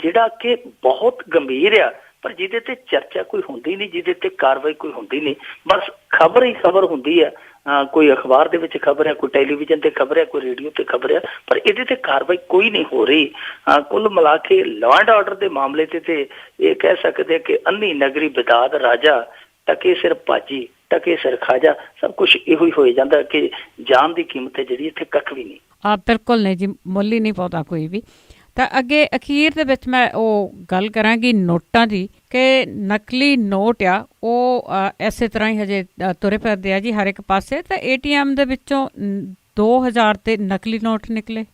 ਜਿਹੜਾ ਕਿ ਬਹੁਤ ਗੰਭੀਰ ਆ, ਪਰ ਜਿਹਦੇ ਤੇ ਚਰਚਾ ਕੋਈ ਹੁੰਦੀ ਨਹੀਂ, ਜਿਹਦੇ ਤੇ ਕਾਰਵਾਈ ਕੋਈ ਹੁੰਦੀ ਨਹੀਂ। ਬਸ ਖਬਰ ਹੀ ਖਬਰ ਹੁੰਦੀ ਹੈ। ਕੋਈ ਅਖਬਾਰ ਦੇ ਵਿੱਚ ਖਬਰ ਹੈ, ਕੋਈ ਟੈਲੀਵਿਜ਼ਨ ਤੇ ਖਬਰ ਹੈ, ਕੋਈ ਰੇਡੀਓ ਤੇ ਖਬਰ ਹੈ, ਪਰ ਇਹਦੇ ਤੇ ਕਾਰਵਾਈ ਕੋਈ ਨਹੀਂ ਹੋ ਰਹੀ। ਕੁੱਲ ਮਿਲਾ ਕੇ ਲਾਅ ਐਂਡ ਆਰਡਰ ਦੇ ਮਾਮਲੇ ਤੇ ਇਹ ਕਹਿ ਸਕਦੇ ਕਿ ਅੰਨੀ ਨਗਰੀ ਬਿਦਾਦ ਰਾਜਾ, ਟਕੇ ਸਿਰ ਭਾਜੀ ਟਕੇ ਸਿਰ ਖਾਜਾ, ਸਭ ਕੁਛ ਇਹੋ ਹੀ ਹੋਏ ਜਾਂਦਾ ਕਿ ਜਾਨ ਦੀ ਕੀਮਤ ਹੈ ਜਿਹੜੀ ਇੱਥੇ ਕੱਖ ਵੀ ਨਹੀਂ। ਬਿਲਕੁਲ ਨਹੀਂ ਜੀ, ਮੁੱਲ ਹੀ ਨਹੀਂ ਪਾਉਂਦਾ ਕੋਈ ਵੀ। ਤਾਂ ਅੱਗੇ ਅਖੀਰ ਦੇ ਵਿੱਚ ਮੈਂ ਉਹ ਗੱਲ ਕਰਾਂਗੀ ਨੋਟਾਂ ਦੀ, ਕਿ ਨਕਲੀ ਨੋਟ ਆ ਉਹ ਇਸੇ ਤਰ੍ਹਾਂ ਹੀ ਹਜੇ ਤੁਰੇ ਫਿਰਦੇ ਆ ਜੀ ਹਰ ਇੱਕ ਪਾਸੇ। ਤਾਂ ATM ਦੇ ਵਿੱਚੋਂ 2000 ਤੇ ਨਕਲੀ ਨੋਟ ਨਿਕਲੇ।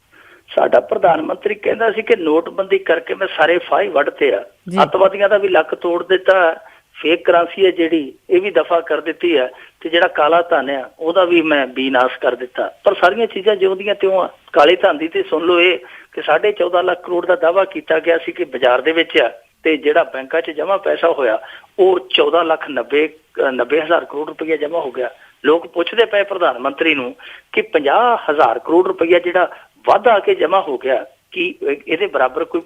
ਸਾਡਾ ਪ੍ਰਧਾਨ ਮੰਤਰੀ ਕਹਿੰਦਾ ਸੀ ਕਿ ਨੋਟਬੰਦੀ ਕਰਕੇ ਮੈਂ ਸਾਰੇ ਫਾਹੀ ਵੱਢਤੇ ਆ, ਅੱਤਵਾਦੀਆਂ ਦਾ ਵੀ ਲੱਕ ਤੋੜ ਦਿੱਤਾ, ਫੇਕ ਕਰੰਸੀ ਹੈ ਜਿਹੜੀ ਇਹ ਵੀ ਦਫਾ ਕਰ ਦਿੱਤੀ ਹੈ, ਤੇ ਜਿਹੜਾ ਕਾਲਾ ਧਨ ਆ ਉਹਦਾ ਵੀ ਮੈਂ ਬੀਨਾਸ਼ ਕਰ ਦਿੱਤਾ। ਪਰ ਸਾਰੀਆਂ ਚੀਜ਼ਾਂ ਜਿਉਂਦੀਆਂ ਤਿਉਂ ਆ। ਕਾਲੇ ਧਨ ਦੀ ਤੇ ਸੁਣ ਲਓ ਇਹ ਕਿ 14.5 ਲੱਖ ਕਰੋੜ ਦਾ ਦਾਅਵਾ ਕੀਤਾ ਗਿਆ ਸੀ ਕਿ ਬਾਜ਼ਾਰ ਦੇ ਵਿੱਚ ਆ, ਤੇ ਜਿਹੜਾ ਬੈਂਕਾਂ 'ਚ ਜਮ੍ਹਾਂ ਪੈਸਾ ਹੋਇਆ ਉਹ 14,90,000 ਕਰੋੜ ਰੁਪਇਆ ਜਮ੍ਹਾਂ ਹੋ ਗਿਆ। ਲੋਕ ਪੁੱਛਦੇ ਪਏ ਪ੍ਰਧਾਨ ਮੰਤਰੀ ਨੂੰ ਕਿ 50,000 ਕਰੋੜ ਰੁਪਇਆ ਜਿਹੜਾ ਵੱਧ ਆ ਕੇ ਜਮ੍ਹਾਂ ਹੋ ਗਿਆ, ਕਿ ਇਹਦੇ ਬਰਾਬਰ ਕੋਈ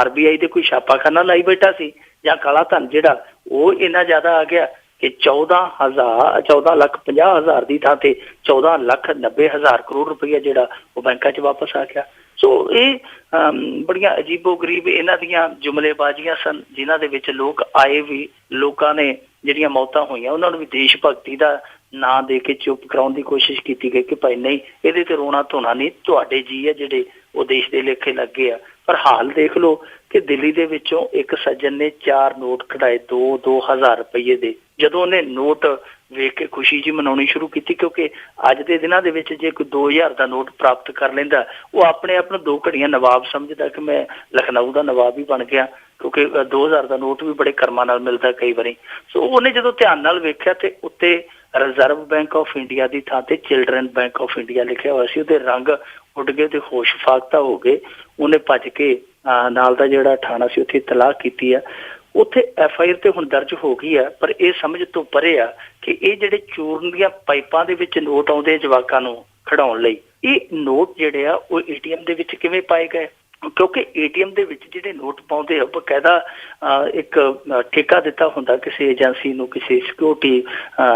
RBI ਦੇ ਕੋਈ ਛਾਪਾਖਾਨਾ ਲਾਈ ਬੈਠਾ ਸੀ, ਜਾਂ ਕਾਲਾ ਧਨ ਜਿਹੜਾ ਉਹ ਇੰਨਾ ਜ਼ਿਆਦਾ ਆ ਗਿਆ ਕਿ 14,50,000 ਦੀ ਥਾਂ ਤੇ 14,90,000 ਕਰੋੜ ਰੁਪਇਆ ਜਿਹੜਾ ਉਹ ਬੈਂਕਾਂ 'ਚ ਵਾਪਸ ਆ ਗਿਆ। ਸੋ ਇਹ ਬੜੀਆਂ ਅਜੀਬੋ ਗਰੀਬ ਇਹਨਾਂ ਦੀਆਂ ਜੁਮਲੇਬਾਜ਼ੀਆਂ ਸਨ, ਜਿਨ੍ਹਾਂ ਦੇ ਵਿੱਚ ਲੋਕ ਆਏ ਵੀ, ਲੋਕਾਂ ਨੇ ਜਿਹੜੀਆਂ ਮੌਤਾਂ ਹੋਈਆਂ ਉਹਨਾਂ ਨੂੰ ਵੀ ਦੇਸ਼ ਭਗਤੀ ਦਾ ਨਾਂ ਦੇ ਕੇ ਚੁੱਪ ਕਰਾਉਣ ਦੀ ਕੋਸ਼ਿਸ਼ ਕੀਤੀ ਗਈ ਕਿ ਭਾਈ ਨਹੀਂ, ਇਹਦੇ ਤੇ ਰੋਣਾ ਧੋਣਾ ਨਹੀਂ, ਤੁਹਾਡੇ ਜੀ ਆ ਜਿਹੜੇ ਉਹ ਦੇਸ਼ ਦੇ ਲੇਖੇ ਲੱਗੇ ਆ। ਪਰ ਹਾਲ ਦੇਖ ਲਓ ਕਿ ਦਿੱਲੀ ਦੇ ਵਿੱਚੋਂ ਇੱਕ ਸੱਜਣ ਨੇ 4 ਨੋਟ ਕਢਾਏ 2,000 ਰੁਪਏ ਦੇ। ਜਦੋਂ ਉਹਨੇ ਨੋਟ ਵੇਖ ਕੇ ਖੁਸ਼ੀ ਜੀ ਮਨਾਉਣੀ ਸ਼ੁਰੂ ਕੀਤੀ, ਕਿਉਂਕਿ ਅੱਜ ਦੇ ਦਿਨਾਂ ਦੇ ਵਿੱਚ ਜੇ ਕੋਈ 2000 ਦਾ ਨੋਟ ਪ੍ਰਾਪਤ ਕਰ ਲੈਂਦਾ ਉਹ ਆਪਣੇ ਆਪ ਨੂੰ 2 ਘੜੀਆਂ ਨਵਾਬ ਸਮਝਦਾ ਕਿ ਮੈਂ ਲਖਨਊ ਦਾ ਨਵਾਬ ਹੀ ਬਣ ਗਿਆ, ਕਿਉਂਕਿ 2000 ਦਾ ਨੋਟ ਵੀ ਬੜੇ ਕਰਮਾਂ ਨਾਲ ਮਿਲਦਾ ਕਈ ਵਾਰੀ। ਸੋ ਉਹਨੇ ਜਦੋਂ ਧਿਆਨ ਨਾਲ ਵੇਖਿਆ ਤੇ ਉੱਤੇ ਰਿਜ਼ਰਵ ਬੈਂਕ ਆਫ ਇੰਡੀਆ ਦੀ ਥਾਂ ਤੇ ਚਿਲਡਰਨ ਬੈਂਕ ਆਫ ਇੰਡੀਆ ਲਿਖਿਆ ਹੋਇਆ ਸੀ। ਉਹਦੇ ਰੰਗ ਉੱਡ ਗਏ ਤੇ ਹੋਸ਼ ਫਾਕਤਾ ਹੋ ਗਏ। ਉਹਨੇ ਭੱਜ ਕੇ ਨਾਲ ਦਾ ਜਿਹੜਾ ਥਾਣਾ ਸੀ ਉੱਥੇ ਇਤਲਾਹ ਕੀਤੀ ਆ। ਉੱਥੇ FIR ਤੇ ਹੁਣ ਦਰਜ ਹੋ ਗਈ ਆ, ਪਰ ਇਹ ਸਮਝ ਤੋਂ ਪਰੇ ਆ ਕਿ ਇਹ ਜਿਹੜੇ ਚੂਰਨ ਦੀਆਂ ਪਾਈਪਾਂ ਦੇ ਵਿੱਚ ਨੋਟ ਆਉਂਦੇ ਜਵਾਕਾਂ ਨੂੰ ਖਿਡਾਉਣ ਲਈ, ਇਹ ਨੋਟ ਜਿਹੜੇ ਆ ਉਹ ATM ਦੇ ਵਿੱਚ ਕਿਵੇਂ ਪਾਏ ਗਏ? ਕਿਉਂਕਿ ATM ਦੇ ਵਿੱਚ ਜਿਹੜੇ ਨੋਟ ਪਾਉਂਦੇ ਆ ਬਕਾਇਦਾ ਇੱਕ ਠੇਕਾ ਦਿੱਤਾ ਹੁੰਦਾ ਕਿਸੇ ਏਜੰਸੀ ਨੂੰ, ਕਿਸੇ ਸਿਕਿਉਰਿਟੀ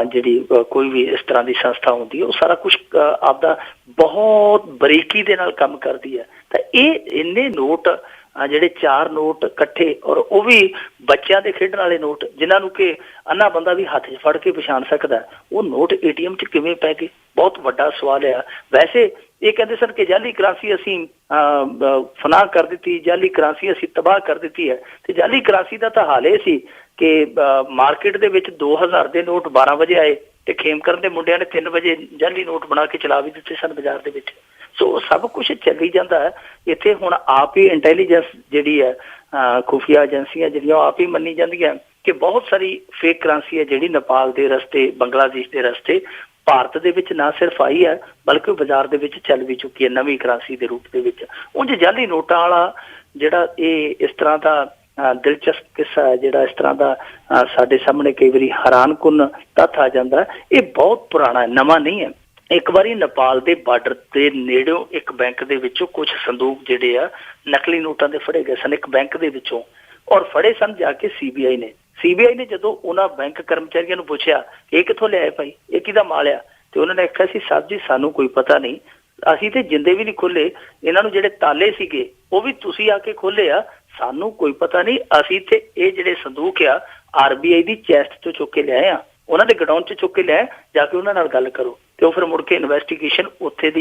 ਜਿਹੜੀ ਕੋਈ ਵੀ ਇਸ ਤਰ੍ਹਾਂ ਦੀ ਸੰਸਥਾ ਹੁੰਦੀ ਹੈ, ਉਹ ਸਾਰਾ ਕੁਛ ਆਪਦਾ ਬਹੁਤ ਬਰੀਕੀ ਦੇ ਨਾਲ ਕੰਮ ਕਰਦੀ ਹੈ। ਤਾਂ ਇਹ ਇੰਨੇ ਨੋਟ ਜਿਹੜੇ 4 ਨੋਟ ਇਕੱਠੇ, ਔਰ ਉਹ ਵੀ ਬੱਚਿਆਂ ਦੇ ਖੇਡਣ ਵਾਲੇ ਨੋਟ ਜਿਨ੍ਹਾਂ ਨੂੰ ਕਿ ਅੰਨਾ ਬੰਦਾ ਵੀ ਹੱਥ 'ਚ ਫੜ ਕੇ ਪਛਾਣ ਸਕਦਾ, ਉਹ ਨੋਟ ATM 'ਚ ਕਿਵੇਂ ਪੈ ਗਏ? ਬਹੁਤ ਵੱਡਾ ਸਵਾਲ ਆ। ਵੈਸੇ ਇਹ ਕਹਿੰਦੇ ਸਨ ਕਿ ਜਾਲੀ ਕਰੰਸੀ ਅਸੀਂ ਫਨਾਹ ਕਰ ਦਿੱਤੀ, ਜਾਲੀ ਕਰੰਸੀ ਅਸੀਂ ਤਬਾਹ ਕਰ ਦਿੱਤੀ ਹੈ। ਤੇ ਜਾਲੀ ਕਰੰਸੀ ਦਾ ਤਾਂ ਹਾਲ ਇਹ ਸੀ ਕਿ ਮਾਰਕੀਟ ਦੇ ਵਿੱਚ 2000 ਦੇ ਨੋਟ 12 ਵਜੇ ਆਏ ਤੇ ਖੇਮਕਰਨ ਦੇ ਮੁੰਡਿਆਂ ਨੇ 3 ਵਜੇ ਜਾਲੀ ਨੋਟ ਬਣਾ ਕੇ ਚਲਾ ਵੀ ਦਿੱਤੇ ਸਨ ਬਾਜ਼ਾਰ ਦੇ ਵਿੱਚ। ਸੋ ਸਭ ਕੁਛ ਚੱਲੀ ਜਾਂਦਾ ਹੈ। ਇੱਥੇ ਹੁਣ ਆਪ ਹੀ ਇੰਟੈਲੀਜੈਂਸ ਜਿਹੜੀ ਹੈ, ਖੁਫੀਆ ਏਜੰਸੀਆਂ ਜਿਹੜੀਆਂ ਆਪ ਹੀ ਮੰਨੀ ਜਾਂਦੀਆਂ ਕਿ ਬਹੁਤ ਸਾਰੀ ਫੇਕ ਕਰੰਸੀ ਹੈ ਜਿਹੜੀ ਨੇਪਾਲ ਦੇ ਰਸਤੇ, ਬੰਗਲਾਦੇਸ਼ ਦੇ ਰਸਤੇ ਭਾਰਤ ਦੇ ਵਿੱਚ ਨਾ ਸਿਰਫ ਆਈ ਹੈ ਬਲਕਿ ਬਾਜ਼ਾਰ ਦੇ ਵਿੱਚ ਚੱਲ ਵੀ ਚੁੱਕੀ ਹੈ ਨਵੀਂ ਕਰੰਸੀ ਦੇ ਰੂਪ ਦੇ ਵਿੱਚ। ਉਂਝ ਜਾਲੀ ਨੋਟਾਂ ਵਾਲਾ ਜਿਹੜਾ ਇਹ ਇਸ ਤਰ੍ਹਾਂ ਦਾ ਦਿਲਚਸਪ ਕਿੱਸਾ ਹੈ, ਜਿਹੜਾ ਇਸ ਤਰ੍ਹਾਂ ਦਾ ਸਾਡੇ ਸਾਹਮਣੇ ਕਈ ਵਾਰੀ ਹੈਰਾਨਕੁਨ ਤੱਥ ਆ ਜਾਂਦਾ, ਇਹ ਬਹੁਤ ਪੁਰਾਣਾ ਹੈ, ਨਵਾਂ ਨਹੀਂ ਹੈ। ਇੱਕ ਵਾਰੀ ਨੇਪਾਲ ਦੇ ਬਾਰਡਰ ਦੇ ਨੇੜਿਓਂ ਇੱਕ ਬੈਂਕ ਦੇ ਵਿੱਚੋਂ ਕੁਝ ਸੰਦੂਕ ਜਿਹੜੇ ਆ ਨਕਲੀ ਨੋਟਾਂ ਦੇ ਫੜੇ ਗਏ ਸਨ ਇੱਕ ਬੈਂਕ ਦੇ ਵਿੱਚੋਂ, ਔਰ ਫੜੇ ਸਨ ਜਾ ਕੇ CBI ਨੇ। CBI ਨੇ ਜਦੋਂ ਉਹਨਾਂ ਬੈਂਕ ਕਰਮਚਾਰੀਆਂ ਨੂੰ ਪੁੱਛਿਆ ਇਹ ਕਿੱਥੋਂ ਲਿਆਏ ਭਾਈ, ਇਹ ਕਿਹਦਾ ਮਾਲ ਆ, ਤੇ ਉਹਨਾਂ ਨੇ ਆਖਿਆ ਸੀ ਸਾਹਿਬ ਜੀ ਸਾਨੂੰ ਕੋਈ ਪਤਾ ਨਹੀਂ, ਅਸੀਂ ਤੇ ਜਿੰਦੇ ਵੀ ਨਹੀਂ ਖੋਲੇ, ਇਹਨਾਂ ਨੂੰ ਜਿਹੜੇ ਤਾਲੇ ਸੀਗੇ ਉਹ ਵੀ ਤੁਸੀਂ ਆ ਕੇ ਖੋਲੇ ਆ, ਸਾਨੂੰ ਕੋਈ ਪਤਾ ਨਹੀਂ, ਅਸੀਂ ਤੇ ਇਹ ਜਿਹੜੇ ਸੰਦੂਕ ਆ RBI ਦੀ ਚੈਸਟ ਤੋਂ ਚੁੱਕ ਕੇ ਲਿਆਏ ਆ, ਉਹਨਾਂ ਦੇ ਗਡਾਊਨ 'ਚ ਚੁੱਕ ਕੇ ਲਿਆਏ, ਜਾ ਕੇ ਉਹਨਾਂ ਨਾਲ ਗੱਲ ਕਰੋ। ਤੇ ਉਹ ਫਿਰ ਮੁੜ ਕੇ ਇਨਵੈਸਟੀਗੇਸ਼ਨ ਉੱਥੇ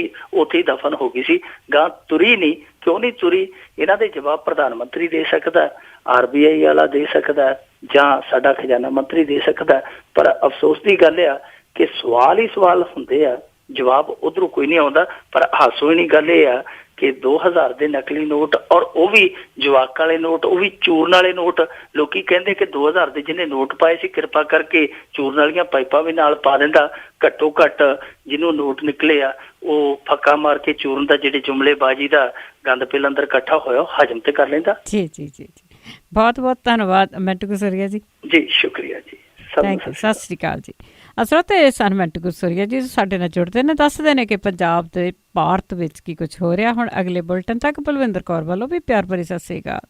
ਹੀ ਦਫਨ ਹੋ ਗਈ ਸੀ, ਗਾਂ ਤੁਰੀ ਨਹੀਂ। ਕਿਉਂ ਨਹੀਂ ਤੁਰੀ? ਇਹਨਾਂ ਦੇ ਜਵਾਬ ਪ੍ਰਧਾਨ ਮੰਤਰੀ ਦੇ ਸਕਦਾ, RBI ਵਾਲਾ ਦੇ ਸਕਦਾ, ਜਾਂ ਸਾਡਾ ਖਜ਼ਾਨਾ ਮੰਤਰੀ ਦੇ ਸਕਦਾ। ਪਰ ਅਫਸੋਸ ਦੀ ਗੱਲ ਆ ਕਿ ਸਵਾਲ ਹੀ ਸਵਾਲ ਹੁੰਦੇ ਆ, ਜਵਾਬ ਉਧਰੋਂ ਕੋਈ ਨਹੀਂ ਆਉਂਦਾ। ਪਰ ਹਾਸੋਹੀਣੀ ਗੱਲ ਇਹ ਆ ਕਿ 2000 ਦੇ ਨਕਲੀ ਨੋਟ, ਔਰ ਉਹ ਵੀ ਜਵਾਕ ਵਾਲੇ ਨੋਟ, ਉਹ ਵੀ ਚੂਰਨ ਵਾਲੇ ਨੋਟ। ਲੋਕੀ ਕਹਿੰਦੇ ਕਿ 2000 ਦੇ ਜਿਹਨੇ ਨੋਟ ਪਾਏ ਸੀ ਕਿਰਪਾ ਕਰਕੇ ਚੂਰਨ ਵਾਲੀਆਂ ਪਾਈਪਾਂ ਵੀ ਨਾਲ ਪਾ ਦਿੰਦਾ, ਘੱਟੋ ਘੱਟ ਜਿਹਨੂੰ ਨੋਟ ਨਿਕਲੇ ਆ ਉਹ ਫੱਕਾ ਮਾਰ ਕੇ ਚੂਰਨ ਦਾ ਜਿਹੜੇ ਜੁਮਲੇਬਾਜ਼ੀ ਦਾ ਗੰਦ ਪਿਲ ਅੰਦਰ ਇਕੱਠਾ ਹੋਇਆ ਉਹ ਹਜਮ ਤੇ ਕਰ ਲੈਂਦਾ। ਜੀ ਜੀ ਜੀ ਜੀ, ਬਹੁਤ ਬਹੁਤ ਧੰਨਵਾਦ ਮਿੰਟੂ ਗੁਰਸਰੀਆ ਜੀ। ਜੀ ਸ਼ੁਕਰੀਆ ਜੀ, ਥੈਂਕ ਯੂ, ਸਤਿ ਸ਼੍ਰੀ ਅਕਾਲ ਜੀ। ਸਰੋਤੇ ਸਨ ਮਿੰਟੂ ਗੁਰਸਰੀਆ ਜੀ ਸਾਡੇ ਨਾਲ ਜੁੜਦੇ ਨੇ, ਦੱਸਦੇ ਨੇ ਕਿ ਪੰਜਾਬ ਦੇ ਭਾਰਤ ਵਿੱਚ ਕੀ ਕੁਝ ਹੋ ਰਿਹਾ। ਹੁਣ ਅਗਲੇ ਬੁਲਟਨ ਤੱਕ ਬਲਵਿੰਦਰ ਕੌਰ ਵੱਲੋਂ ਵੀ ਪਿਆਰ ਭਰੀ ਸਤਿ ਸ਼੍ਰੀ ਅਕਾਲ।